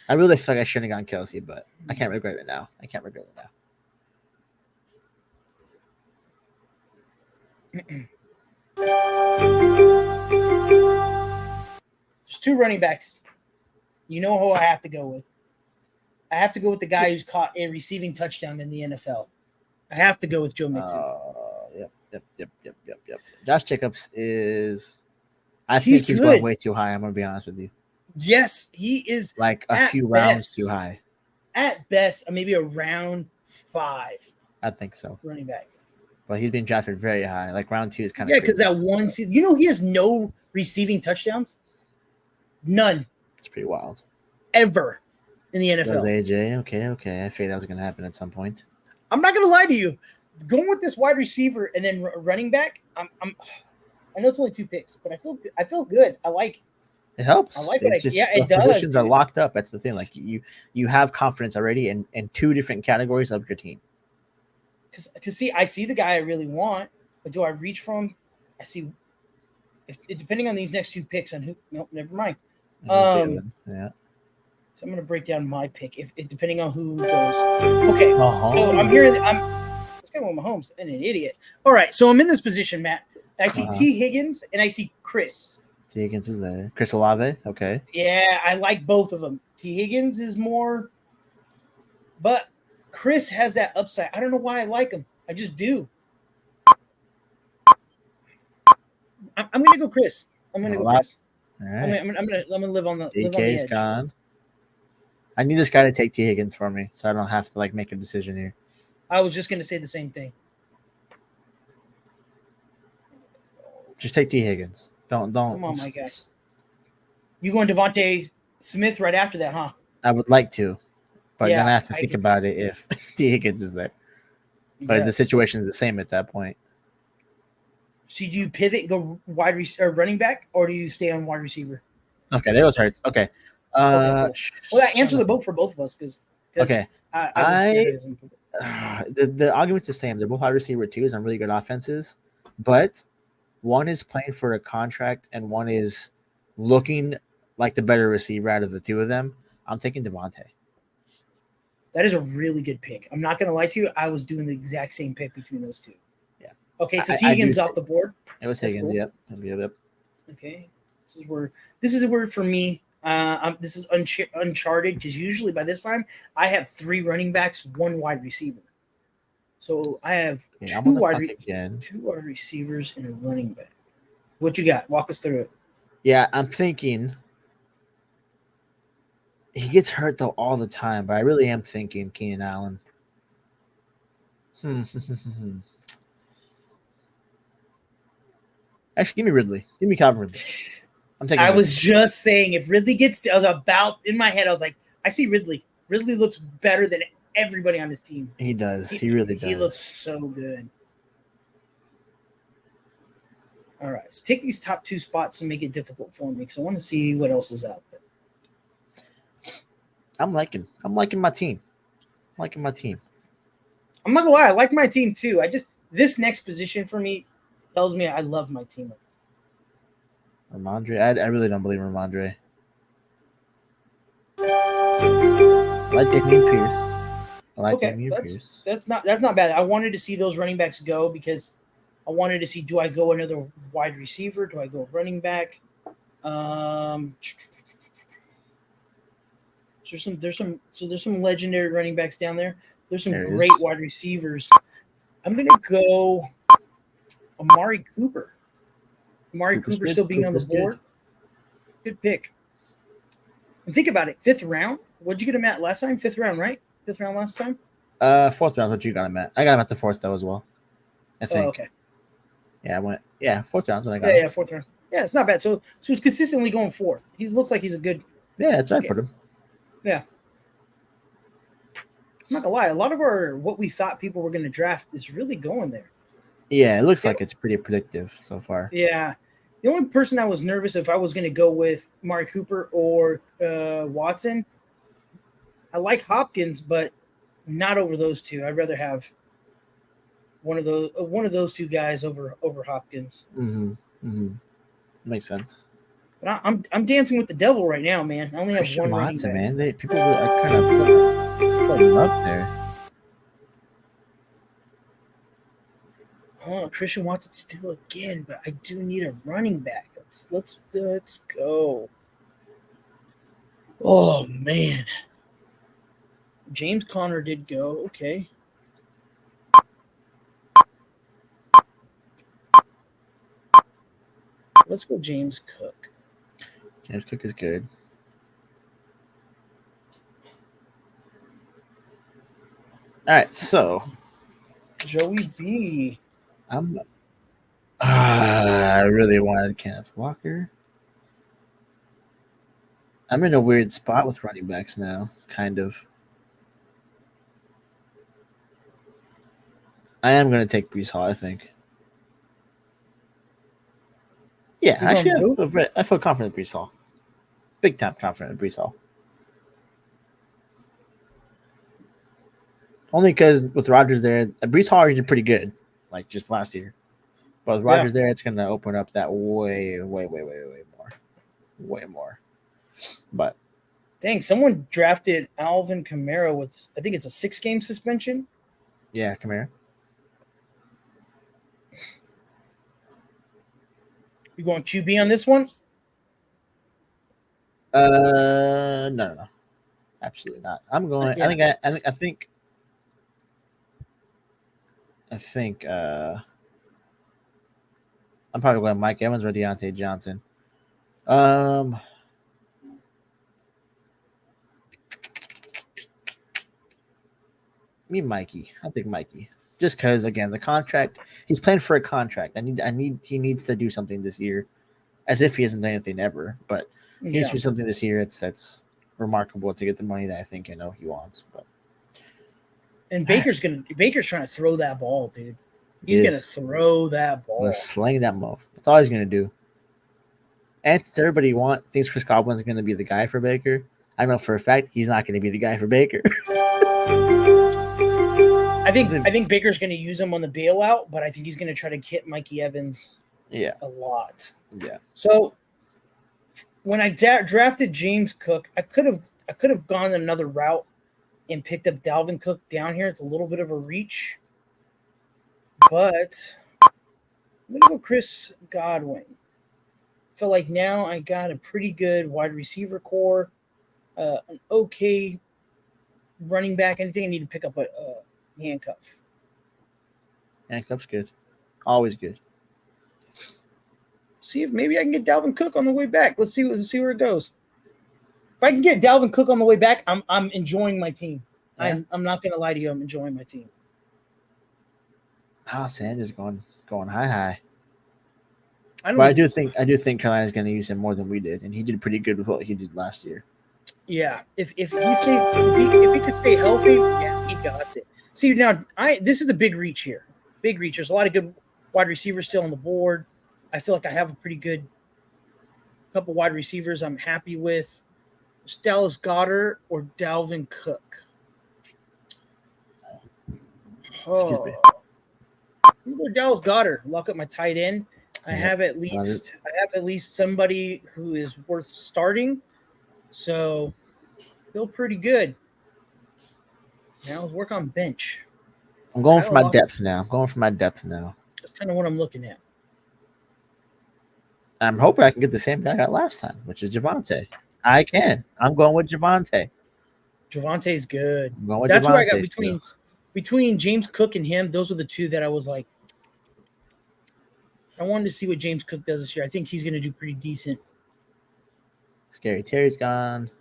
I really feel like I shouldn't have gone Kelsey, but I can't regret it now. There's 2 running backs. You know who I have to go with. I have to go with the guy who's caught a receiving touchdown in the NFL. I have to go with Joe Mixon. Yep. Josh Jacobs is. I think he's going way too high. I'm going to be honest with you. Yes, he is. Like a few rounds too high. At best, maybe a round 5. I think so. Running back. But he's been drafted very high. Like round 2 is kind of. Yeah, because that one season. He has no receiving touchdowns. None. It's pretty wild. Ever in the NFL. Does AJ? Okay. I figured that was going to happen at some point. I'm not going to lie to you. Going with this wide receiver and then running back, I know it's only 2 picks, but I feel good. I like. It helps. I like it. It does. Positions are locked up. That's the thing. Like you have confidence already in 2 different categories of your team. Because see, I see the guy I really want, but do I reach for him? I see. Depending on these next 2 picks on who. Nope, never mind. Yeah. So I'm gonna break down my pick if depending on who goes. Okay. So I'm hearing. This guy with Mahomes and an idiot. All right. So I'm in this position, Matt. I see T. Higgins and I see Chris. T. Higgins is there. Chris Olave. Okay. Yeah, I like both of them. T. Higgins is more, but Chris has that upside. I don't know why I like him. I just do. I'm gonna go Chris. I'm gonna go Chris. All right. I'm gonna live on the. DK's gone. I need this guy to take T. Higgins for me, so I don't have to make a decision here. I was just gonna say the same thing. Just take T. Higgins. Don't. Come on, my guy. You going Devontae Smith right after that, huh? I would like to, but then I have to think about it if T. Higgins is there. But the situation is the same at that point. So do you pivot and go running back, or do you stay on wide receiver? Okay, that was hurts. Okay. Well, that answers the both for both of us because. Okay. The argument's the same. They're both wide receiver 2s on really good offenses, but one is playing for a contract and one is looking like the better receiver out of the 2 of them. I'm taking Devontae. That is a really good pick. I'm not going to lie to you. I was doing the exact same pick between those 2. Yeah. Okay, so Higgins off the board. It was Higgins. Cool. Yep. Okay. This is where for me. This is uncharted because usually by this time I have 3 running backs, 1 wide receiver. So I have two wide receivers and a running back. What you got? Walk us through it. Yeah, I'm thinking he gets hurt though all the time, but I really am thinking Keenan Allen. Actually, give me Ridley. Give me Calvin Ridley. I'm taking. I was just saying if Ridley gets I was about in my head. I was like, I see Ridley. Ridley looks better than everybody on his team. He does. He really does. He looks so good. All right, let's take these top 2 spots and make it difficult for me because I want to see what else is out there. I'm liking my team. I'm not gonna lie, I like my team too. This next position for me tells me I love my team. Ramondre, I really don't believe Ramondre. I like Dameon Pierce. That's not bad. I wanted to see those running backs go because I wanted to see, do I go another wide receiver? Do I go running back? There's some legendary running backs down there. There's some great wide receivers. I'm gonna go Amari Cooper. Cooper still being on the board. Good pick. And think about it. 5th round. What'd you get him at last time? 5th round, right? 5th round last time? 4th round. What you got him at? I got him at the 4th though as well. I think. Oh, okay. Yeah, I went. Yeah, 4th round. When I got him. Yeah, 4th round. Yeah, it's not bad. So he's consistently going 4th. He looks like he's a good. Yeah, that's right. Put him. Yeah. I'm not gonna lie. A lot of what we thought people were going to draft is really going there. Yeah, it looks like it's pretty predictive so far. Yeah. The only person I was nervous if I was going to go with Amari Cooper or Watson. I like Hopkins, but not over those 2. I'd rather have one of those 2 guys over Hopkins. Makes sense. But I'm dancing with the devil right now, man. I only have Christian one running Watson, back. man. People are kind of putting him up there. Oh, Christian Watson still again, but I do need a running back. Let's go. Oh man, James Conner did go. Okay. Let's go James Cook. James Cook is good. All right, so Joey B. I really wanted Kenneth Walker. I'm in a weird spot with running backs now, kind of. I am going to take Breece Hall, I think. Yeah, actually, I feel confident in Breece Hall. Big time confident in Breece Hall. Only because with Rodgers there, Breece Hall did pretty good, like just last year. But with Rodgers there, it's going to open up that way more. But dang, someone drafted Alvin Kamara with, I think it's a 6-game suspension. Yeah, Kamara. You going QB on this one? No. Absolutely not. I'm going. Yeah. I think. I'm probably going Mike Evans or Deontay Johnson. Me, Mikey. I think Mikey. Just because, again, the contract. He's playing for a contract. He needs to do something this year, as if he hasn't done anything ever. But he needs to do something this year. That's remarkable to get the money that I know he wants. But Baker's trying to throw that ball, dude. He's gonna throw that ball. Let's sling that muff. That's all he's gonna do. And since everybody thinks Chris Godwin's gonna be the guy for Baker, I know for a fact he's not gonna be the guy for Baker. I think Baker's gonna use him on the bailout, but I think he's gonna try to hit Mikey Evans. Yeah, a lot. Yeah. So when I drafted James Cook, I could have gone another route and picked up Dalvin Cook down here. It's a little bit of a reach. But I'm going to go Chris Godwin. feel like now I got a pretty good wide receiver core, an okay running back. Anything I need to pick up a handcuff. Handcuff's good. Always good. See if maybe I can get Dalvin Cook on the way back. Let's see where it goes. If I can get Dalvin Cook on the way back, I'm enjoying my team. Yeah. I'm not gonna lie to you, I'm enjoying my team. Sanders going high. I do think Carolina's going to use him more than we did, and he did pretty good with what he did last year. Yeah, if he could stay healthy, yeah, he got it. See now, this is a big reach here. Big reach. There's a lot of good wide receivers still on the board. I feel like I have a pretty good couple wide receivers I'm happy with. It's Dallas Goedert or Dalvin Cook. Excuse me. Dallas Goedert. Lock up my tight end. I have at least somebody who is worth starting. So feel pretty good. Now let's work on bench. I'm going for my depth now. That's kind of what I'm looking at. I'm hoping I can get the same guy I got last time, which is Javonte. I can. I'm going with Javonte. Javonte's good. That's where I got between James Cook and him. Those are the two that I was like, I wanted to see what James Cook does this year. I think he's going to do pretty decent. Scary Terry's gone.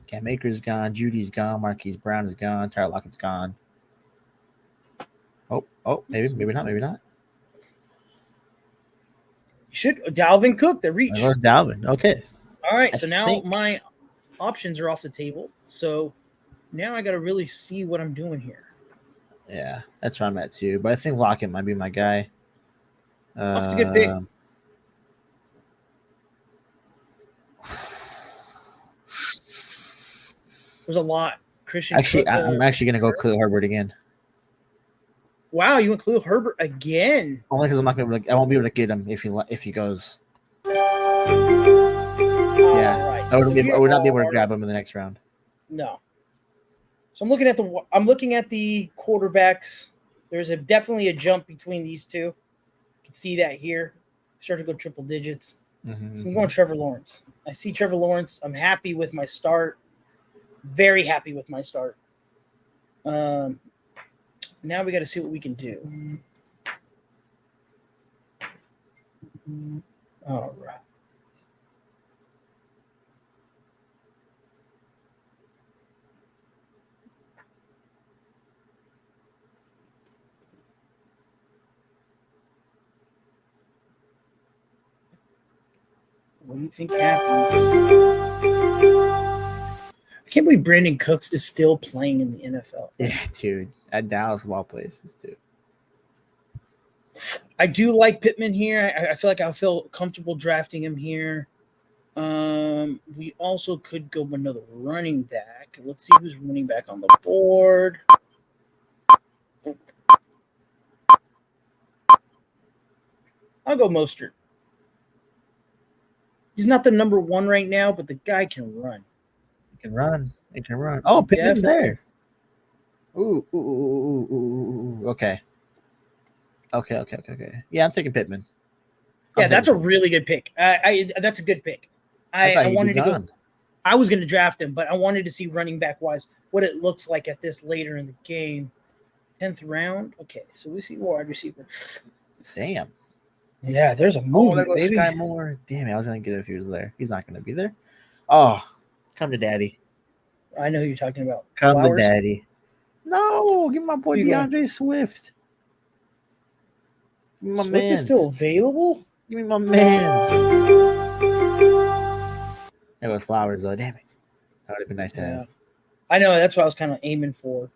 Cam Akers gone. Judy's gone. Marquise Brown is gone. Tyler Lockett's gone. Oh, maybe not. Should Dalvin Cook the reach? There's Dalvin. Okay. All right. So now my options are off the table. So now I got to really see what I'm doing here. Yeah, that's where I'm at too. But I think Lockett might be my guy. That's a good pick. There's a lot. Christian. I'm actually gonna go Khalil Herbert again. Wow, you went Khalil Herbert again? Only because I won't be able to get him if he goes. Yeah, right. I would not be able to grab him in the next round. No. So I'm looking at the quarterbacks. There's definitely a jump between these two. You can see that here. Start to go triple digits. Mm-hmm. So I'm going Trevor Lawrence. I see Trevor Lawrence. I'm happy with my start. Very happy with my start. Now we got to see what we can do. All right. What do you think happens? I can't believe Brandon Cooks is still playing in the NFL. Yeah, dude. At Dallas of all places, too. I do like Pittman here. I feel like I'll feel comfortable drafting him here. We also could go another running back. Let's see who's running back on the board. I'll go Mostert. He's not the number one right now, but the guy can run. He can run. Oh, Pittman's there. Ooh. Okay. Yeah, I'm taking Pittman. That's a really good pick. That's a good pick. I wanted to go. I was going to draft him, but I wanted to see running back wise what it looks like at this later in the game. 10th round. Okay, so we see wide receiver. Damn. Yeah, there's a movement. There goes Sky Moore. Damn it, I was going to get it if he was there. He's not going to be there. Oh, come to daddy. I know who you're talking about. Come to daddy. No, give my boy DeAndre Swift. Swift is still available? Give me my man's. There was Flowers, though. Damn it. That would have been nice to have. I know. That's what I was kind of aiming for.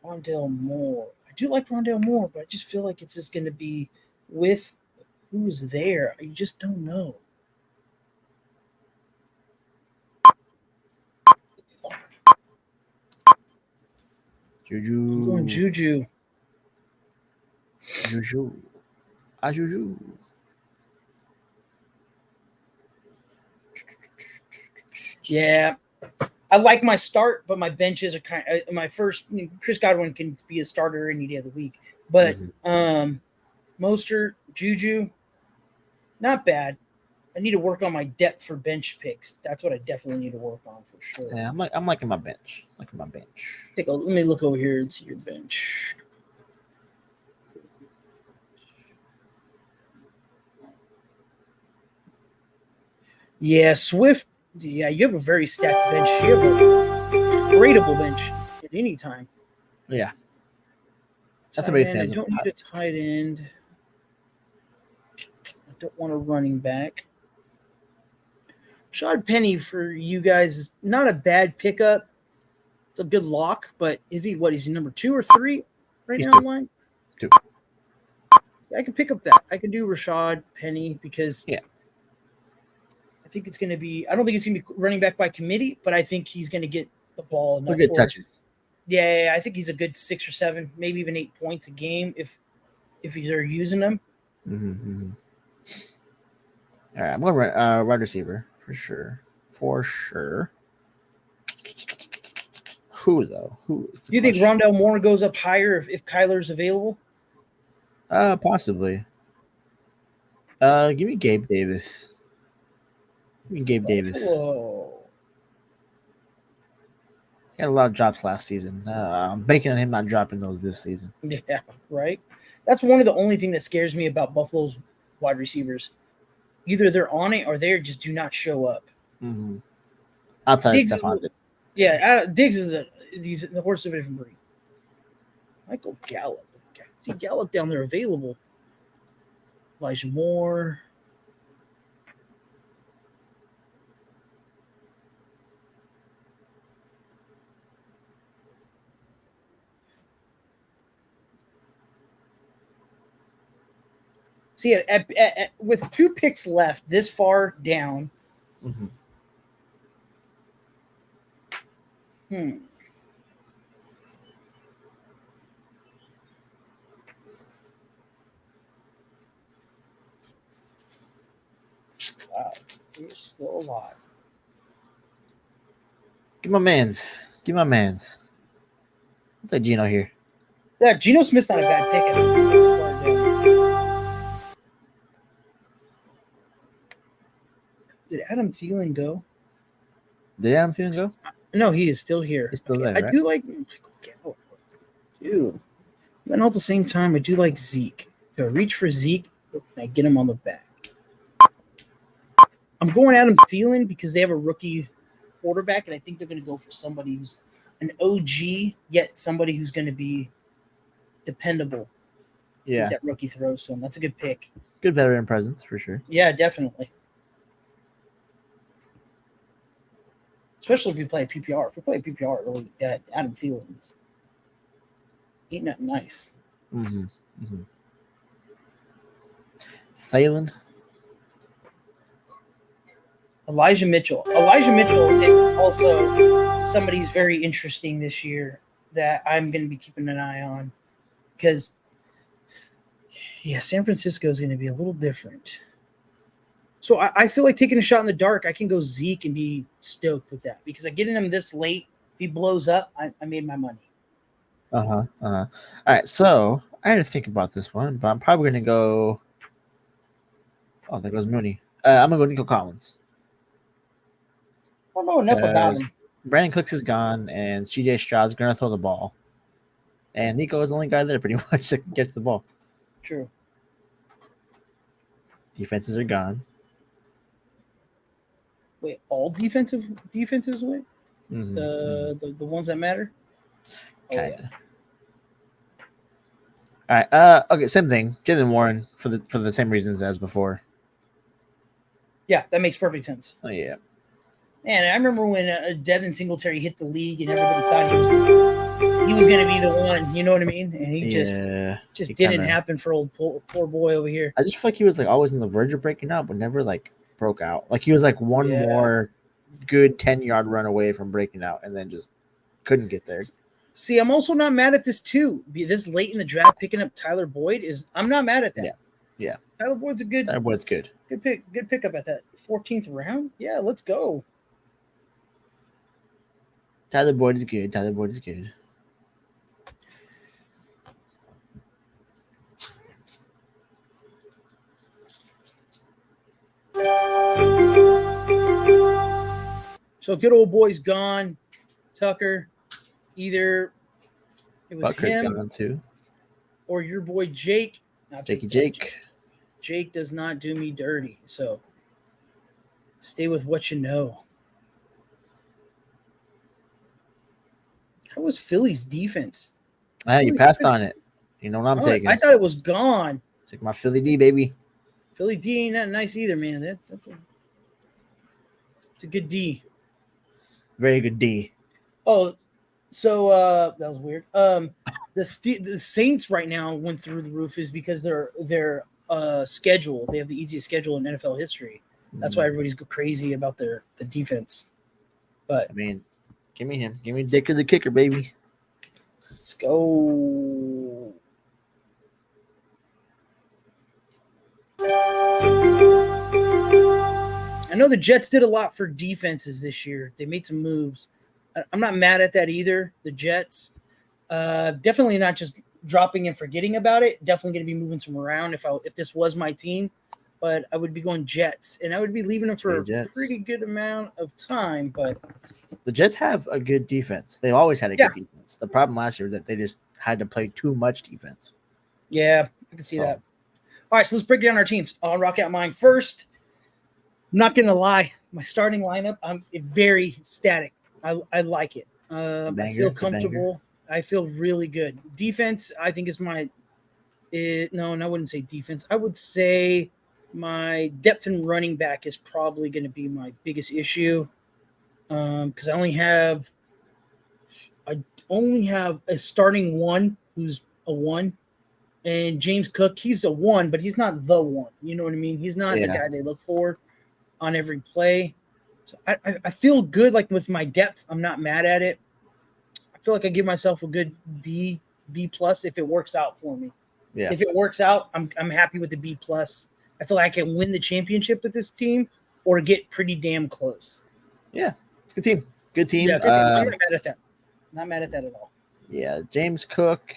Rondale Moore. I do like Rondale Moore, but I just feel like it's just going to be with who's there. I just don't know. Juju. I'm going Juju. Juju. Yeah. I like my start, but my benches are kind of my first. Chris Godwin can be a starter any day of the week, but Mostert, Juju, Not bad. I need to work on my depth for bench picks. That's what I definitely need to work on for sure. Yeah, I'm liking my bench. Let me look over here and see your bench. Yeah, Swift. Yeah, you have a very stacked bench. You have a tradable bench at any time. Yeah. That's tight a big end. thing. I don't need a tight end. I don't want a running back. Rashad Penny for you guys is not a bad pickup. It's a good lock, but is he what? Is he number 2 or 3 right now online? 2. I can pick up that. I can do Rashad Penny because I think it's going to be. I don't think it's going to be running back by committee, but I think he's going to get the ball enough. Good touches. Yeah, I think he's a good 6 or 7, maybe even 8 points a game if they're using them. Mm-hmm. All right, I'm going wide receiver for sure. Who though? Do you think Rondale Moore goes up higher if Kyler's available? Possibly. Give me Gabe Davis. Whoa. He had a lot of drops last season. I'm banking on him not dropping those this season. Yeah, right. That's one of the only thing that scares me about Buffalo's wide receivers. Either they're on it or they just do not show up. Mm-hmm. Outside Diggs of Stephon. Yeah, Diggs is he's the horse of a different breed. Michael Gallup. See Gallup down there available. Elijah Moore. See, with 2 picks left, this far down. Mm-hmm. Wow, there's still a lot. Give my man's. I'll take Geno here. Yeah, Geno Smith's not a bad pick. This far down. Did Adam Thielen go? No, he is still here. He's still there, right? I do like Michael Gallup. Dude. And all at the same time, I do like Zeke. If I reach for Zeke, can I get him on the back? I'm going Adam Thielen because they have a rookie quarterback, and I think they're going to go for somebody who's an OG, yet somebody who's going to be dependable. Yeah. That rookie throws to him. That's a good pick. Good veteran presence for sure. Yeah, definitely. Especially if you play PPR. If you play PPR, really, Adam Thielen ain't nothing nice. Mm-hmm. Thielen. Elijah Mitchell is also somebody who's very interesting this year that I'm going to be keeping an eye on because, San Francisco is going to be a little different. So I feel like taking a shot in the dark, I can go Zeke and be stoked with that because I get him this late. If he blows up, I made my money. All right, so I had to think about this one, but I'm probably going to go. Oh, there goes Mooney. I'm going to go Nico Collins. I don't know enough about him. Brandon Cooks is gone, and CJ Stroud's going to throw the ball. And Nico is the only guy there pretty much that can get to the ball. True. Defenses are gone. Wait, all defenses away? Mm-hmm. The ones that matter? Kind of. All right. Okay, same thing. Jaylen Warren for the same reasons as before. Yeah, that makes perfect sense. Oh, yeah. Man, I remember when Devin Singletary hit the league and everybody thought he was going to be the one. You know what I mean? And he just didn't happen for old poor boy over here. I just feel like he was like always on the verge of breaking out, but never like broke out. Like he was like one more good 10-yard run away from breaking out, and then just couldn't get there. See, I'm also not mad at this too. This late in the draft, picking up Tyler Boyd I'm not mad at that. Yeah. Tyler Boyd's good Good pickup at that 14th round. Yeah, let's go. Tyler Boyd is good. So good old boy's gone. Tucker, either it was Bucker's him gone too. or your boy Jake. Jake. Jake does not do me dirty. So stay with what you know. How was Philly's defense? You passed on it. You know what I'm taking. I thought it was gone. Take my Philly D, baby. Philly D ain't that nice either, man. That's a good D. Very good D. Oh, so that was weird. The Saints right now went through the roof is because their schedule. They have the easiest schedule in NFL history. That's why everybody's go crazy about the defense. But I mean, give me him. Give me Dicker the kicker, baby. Let's go. I know the Jets did a lot for defenses this year. They made some moves. I'm not mad at that either. The Jets, definitely not just dropping and forgetting about it. Definitely going to be moving some around if this was my team. But I would be going Jets, and I would be leaving them for a pretty good amount of time. But the Jets have a good defense. They've always had a good defense. The problem last year was that they just had to play too much defense. Yeah, I can see that. All right, so let's break down our teams. I'll rock out mine first. I'm not going to lie. My starting lineup, I'm very static. I like it. I feel comfortable. I feel really good. Defense, I think is my no, and I wouldn't say defense. I would say my depth in running back is probably going to be my biggest issue. Because I only have a starting one who's a 1. And James Cook, he's a 1, but he's not the 1. You know what I mean? He's not the guy they look for on every play. So I feel good, like with my depth. I'm not mad at it. I feel like I give myself a good B plus if it works out for me. Yeah. If it works out, I'm happy with the B plus. I feel like I can win the championship with this team or get pretty damn close. Yeah, it's a good team. Good team. Yeah, good team. I'm not mad at that. Not mad at that at all. Yeah, James Cook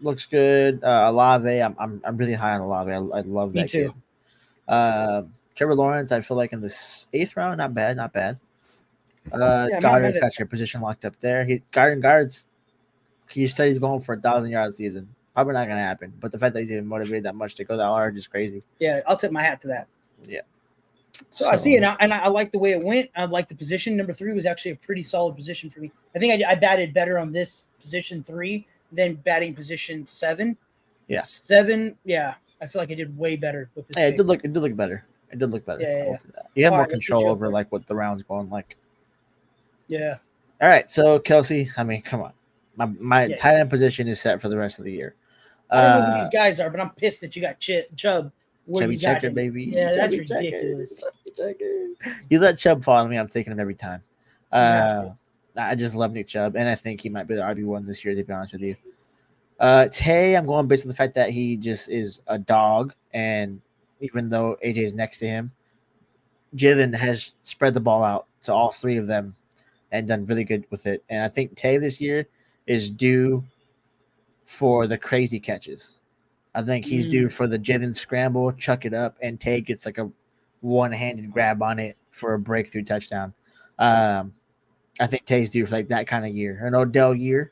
looks good. Olave, I'm really high on Olave. I love that. Me too. Kid. Trevor Lawrence, I feel like in the 8th round, not bad. Goddard's got your position locked up there. Guards. He said he's going for 1,000 yards season. Probably not gonna happen. But the fact that he's even motivated that much to go that hard is crazy. Yeah, I'll tip my hat to that. Yeah. So I see it, and I like the way it went. I like the position. Number 3 was actually a pretty solid position for me. I think I batted better on this position 3 than batting position 7. Yeah. 7, yeah. I feel like I did way better with this. Yeah, it did look better. It did look better. Yeah. You have more control over like what the round's going like. Yeah. All right, so Kelsey, I mean, come on. My tight end position is set for the rest of the year. I don't know who these guys are, but I'm pissed that you got Chubb. Chubby Checker, baby. Yeah, that's ridiculous. You let Chubb follow me, I'm taking him every time. I just love Nick Chubb, and I think he might be the RB1 this year, to be honest with you. Tay, I'm going based on the fact that he just is a dog, and even though AJ is next to him, Jalen has spread the ball out to all 3 of them and done really good with it. And I think Tay this year is due for the crazy catches. I think he's due for the Jalen scramble, chuck it up, and Tay gets like a one-handed grab on it for a breakthrough touchdown. I think Tay's due for like that kind of year, an Odell year,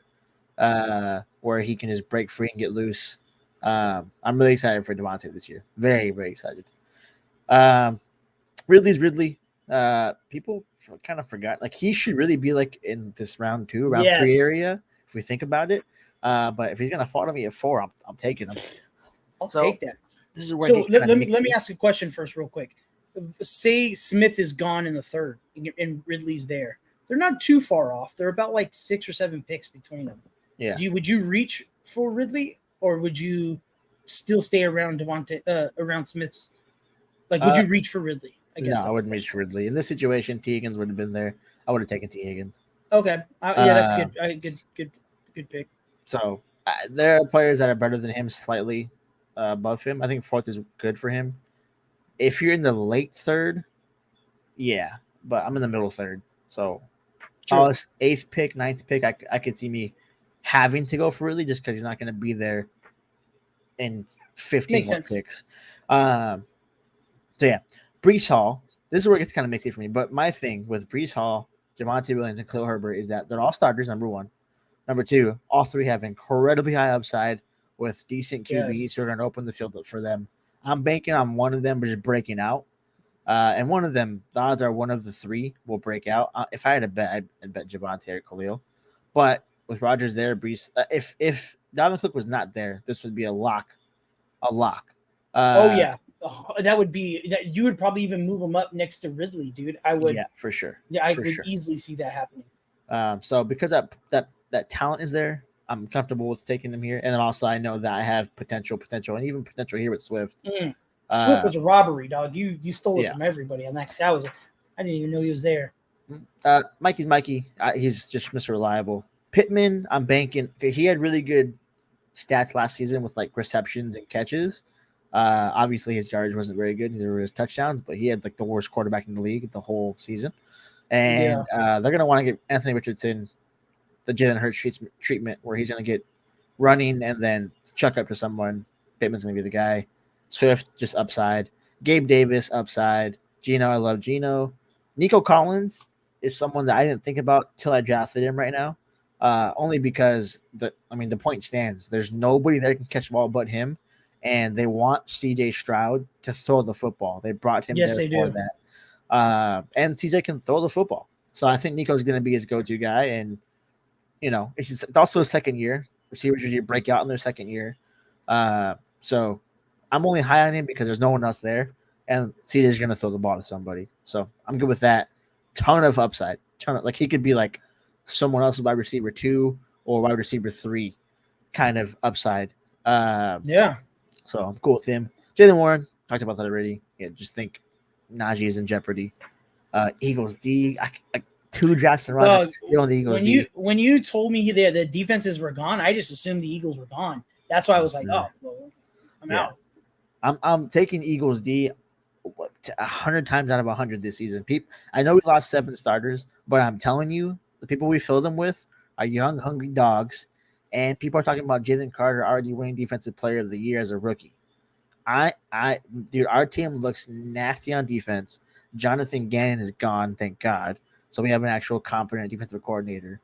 where he can just break free and get loose. I'm really excited for Devontae this year. Very, very excited. Ridley's Ridley. People kind of forgot. Like, he should really be like in this round 2, round 3 area, if we think about it. But if he's gonna fall to me at 4, I'm taking him. I'll take that. This is where. So let me ask a question first, real quick. Say Smith is gone in the 3rd, and Ridley's there. They're not too far off. They're about like 6 or 7 picks between them. Yeah. Would you reach for Ridley, or would you still stay around around Smith's? Like, would you reach for Ridley? I guess. No, I wouldn't reach for Ridley in this situation. T. Higgins would have been there. I would have taken T. Higgins. Okay. Yeah, that's good. Good pick. So there are players that are better than him, slightly above him. I think 4th is good for him. If you're in the late 3rd, yeah, but I'm in the middle 3rd. So 8th pick, 9th pick, I could see me having to go for Ridley just because he's not going to be there in 15 more picks. So yeah, Breece Hall, this is where it gets kind of mixy for me. But my thing with Breece Hall, Javonte Williams, and Khalil Herbert is that they're all starters, number one. Number two, all three have incredibly high upside with decent QBs who are going to open the field up for them. I'm banking on one of them just breaking out. And one of them, the odds are one of the three will break out. If I had a bet, I'd bet Javonte or Khalil. But with Rodgers there, Breece, if Dalvin Cook was not there, this would be a lock. That would be that. You would probably even move him up next to Ridley, dude. I would. Yeah, for sure. Yeah, I could easily see that happening. So because that talent is there, I'm comfortable with taking them here. And then also I know that I have potential, and even potential here with Swift. Swift was a robbery, dog. You stole it from everybody, and that was. I didn't even know he was there. Mikey's Mikey. He's just Mr. Reliable. Pittman, I'm banking. He had really good stats last season with like receptions and catches. Obviously his yardage wasn't very good. Neither were his touchdowns, but he had like the worst quarterback in the league the whole season. And they're gonna want to get Anthony Richardson the Jalen Hurts treatment, where he's gonna get running and then chuck up to someone. Pittman's gonna be the guy. Swift just upside. Gabe Davis upside. Geno, I love Geno. Nico Collins is someone that I didn't think about till I drafted him right now. Only because the point stands. There's nobody that can catch the ball but him, and they want CJ Stroud to throw the football. They brought him there for that. And CJ can throw the football. So I think Nico's going to be his go-to guy. And, it's also his second year. Receivers usually break out in their second year. So I'm only high on him because there's no one else there. And CJ's going to throw the ball to somebody. So I'm good with that. Ton of upside. He could be like someone else's wide receiver 2 or wide receiver 3 kind of upside. So I'm cool with him. Jaylen Warren, talked about that already. Yeah, just think Najee is in jeopardy. Eagles D, 2 drafts in a row. Still on the Eagles D. When you told me the defenses were gone, I just assumed the Eagles were gone. That's why I was like, I'm out. I'm taking Eagles D 100 times out of 100 this season. I know we lost 7 starters, but I'm telling you, the people we fill them with are young, hungry dogs. And people are talking about Jalen Carter already winning Defensive Player of the Year as a rookie. Dude, our team looks nasty on defense. Jonathan Gannon is gone, thank God. So we have an actual competent defensive coordinator.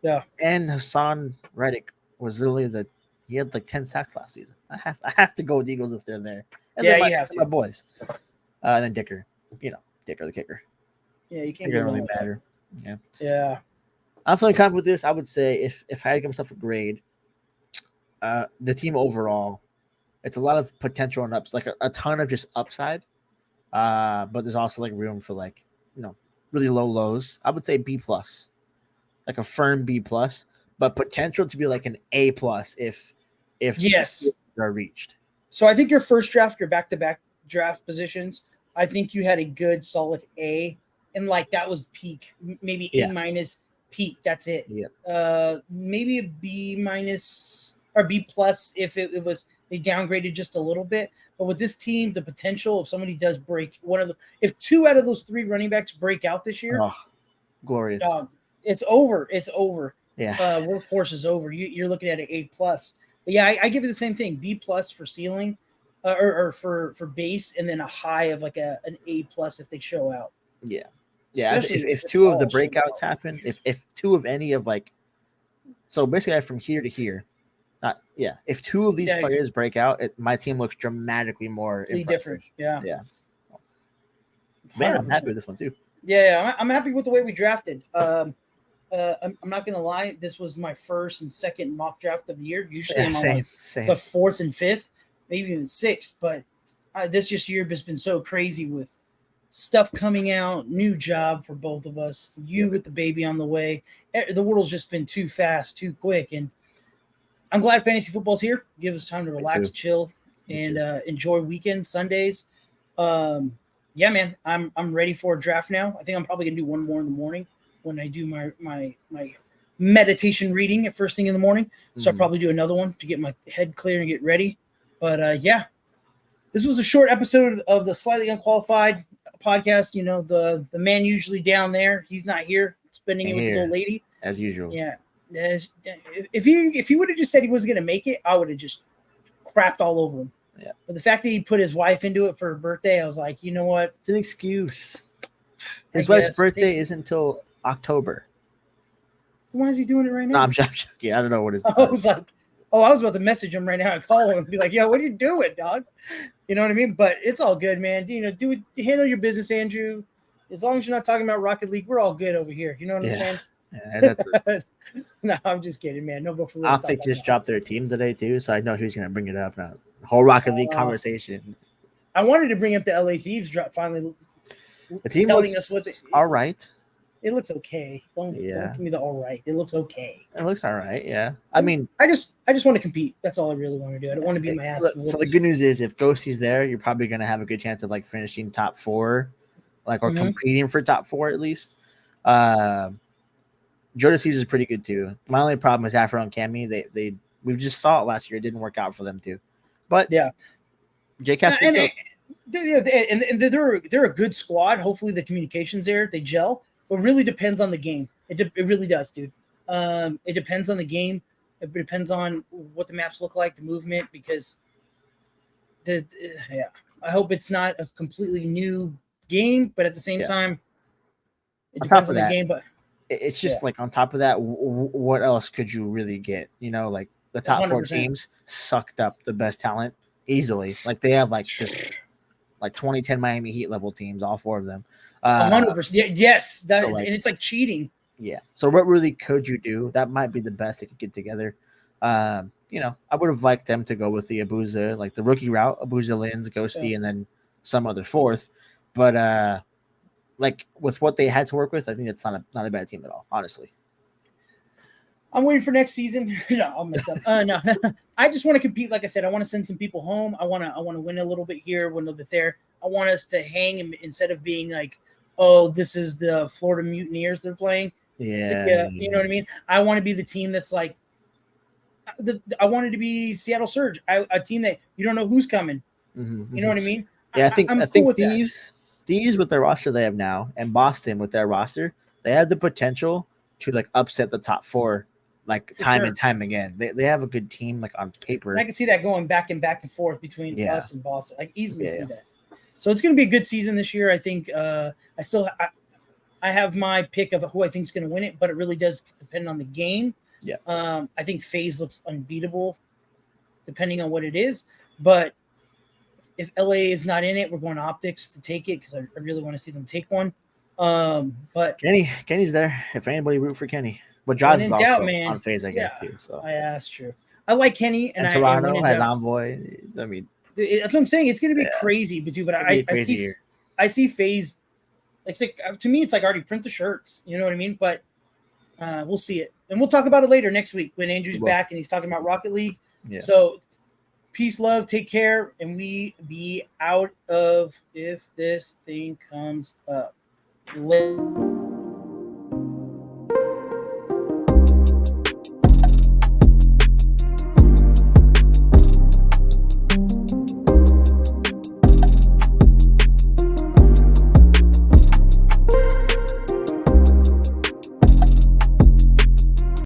Yeah. And Hassan Reddick was literally he had like 10 sacks last season. I have to go with the Eagles if they're there. And you have to. My boys. And then Dicker. Dicker the kicker. Yeah, you can't really matter. Yeah. Yeah. I'm feeling confident with this. I would say if I had to give myself a grade, the team overall, it's a lot of potential and ups, like a ton of just upside. But there's also like room for like, really low lows. I would say B+, like a firm B+, but potential to be like an A+ if are reached. So I think your first draft, your back-to-back draft positions, I think you had a good solid A, and like that was peak, maybe A- peak. That's it. Yeah. Maybe a B- or B+ if it was they downgraded just a little bit. But with this team, the potential if somebody does break if 2 out of those 3 running backs break out this year, glorious. It's over. It's over. Yeah. Workhorse is over. You're looking at an A+. But yeah, I give it the same thing. B+ for ceiling, or for base, and then a high of like an A+ if they show out. Yeah. Yeah. If 2 of the breakouts happen, if 2 of any of like, so basically from here to here, if 2 of these players break out, my team looks dramatically more different. Yeah. Man, I'm happy with this one too. Yeah, I'm happy with the way we drafted. I'm not gonna lie, this was my first and second mock draft of the year. Usually I'm on the 4th and 5th, maybe even 6th, but this year has been so crazy with stuff coming out, new job for both of us, with the baby on the way. The world's just been too fast, too quick, and I'm glad fantasy football's here. Give us time to relax, chill, and enjoy weekends, Sundays. Yeah, man, I'm ready for a draft now. I think I'm probably gonna do one more in the morning when I do my meditation reading at first thing in the morning. So I'll probably do another one to get my head clear and get ready. But this was a short episode of the Slightly Unqualified podcast. The man usually down there, he's not here, spending it with his old lady as usual. Yeah. If he would have just said he wasn't going to make it, I would have just crapped all over him. Yeah. But the fact that he put his wife into it for her birthday, I was like, you know what? It's an excuse. His wife's birthday isn't until October. Why is he doing it right now? No, I'm joking. I don't know what his. I was like, I was about to message him right now and call him and be like, "Yo, what are you doing, dog?" You know what I mean? But it's all good, man. You know, handle your business, Andrew. As long as you're not talking about Rocket League, we're all good over here. You know what I'm saying? Yeah, that's it. No, I'm just kidding, man. No, go for real. Optic just dropped their team today too, so I know who's gonna bring it up now. The whole Rocket League conversation. I wanted to bring up the LA Thieves drop finally. The team telling looks us what all right. It looks okay. Don't give me the all right. It looks okay. It looks all right. Yeah. I mean, I just want to compete. That's all I really want to do. I don't want to be my ass. So the good news is, if Ghosty's there, you're probably gonna have a good chance of like finishing top 4, like or competing for top 4 at least. Jonas Hughes is pretty good too. My only problem is Afro and Cammy. We just saw it last year. It didn't work out for them too. But yeah, JCap's and they're a good squad. Hopefully the communication's there. They gel. But it really depends on the game. It really does, dude. It depends on the game. It depends on what the maps look like, the movement, because I hope it's not a completely new game, but at the same time, it depends on the game. But it's just like on top of that, what else could you really get? You know, like the top 100%. 4 teams sucked up the best talent easily. Like they have like just like 2010 Miami Heat level teams, all 4 of them. 100%. Yes, and it's like cheating. Yeah. So what really could you do? That might be the best they could get together. You know, I would have liked them to go with the Abuza, like the rookie route, Abuza, Lins, Ghosty, and then some other 4th. But like with what they had to work with, I think it's not a bad team at all, honestly. I'm waiting for next season. No, I'll mess up. No, I just want to compete. Like I said, I want to send some people home. I want to win a little bit here, win a little bit there. I want us to hang instead of being like, oh, this is the Florida Mutineers they're playing. Yeah, you know what I mean? I want to be the team that's like, I wanted to be Seattle Surge, a team that you don't know who's coming. Mm-hmm. You know what I mean? Yeah, I think cool Thieves with their roster they have now, and Boston with their roster, they have the potential to like upset the top 4, like and time again. They have a good team like on paper. And I can see that going back and forth between us and Boston. I can easily see that. So it's going to be a good season this year. I think I have my pick of who I think is going to win it, but it really does depend on the game. Yeah. I think FaZe looks unbeatable depending on what it is. But if LA is not in it, we're going to Optics to take it because I really want to see them take one. But Kenny's there. If anybody root for Kenny. But Jaws is also on FaZe, I guess, too. So that's true. I like Kenny. And Toronto has Envoy. I mean, that's what I'm saying. It's going to be crazy, but I see FaZe. Like to me, it's like already print the shirts. You know what I mean? But we'll see it, and we'll talk about it later next week when Andrew's back and he's talking about Rocket League. Yeah. So, peace, love, take care, and we be out of if this thing comes up.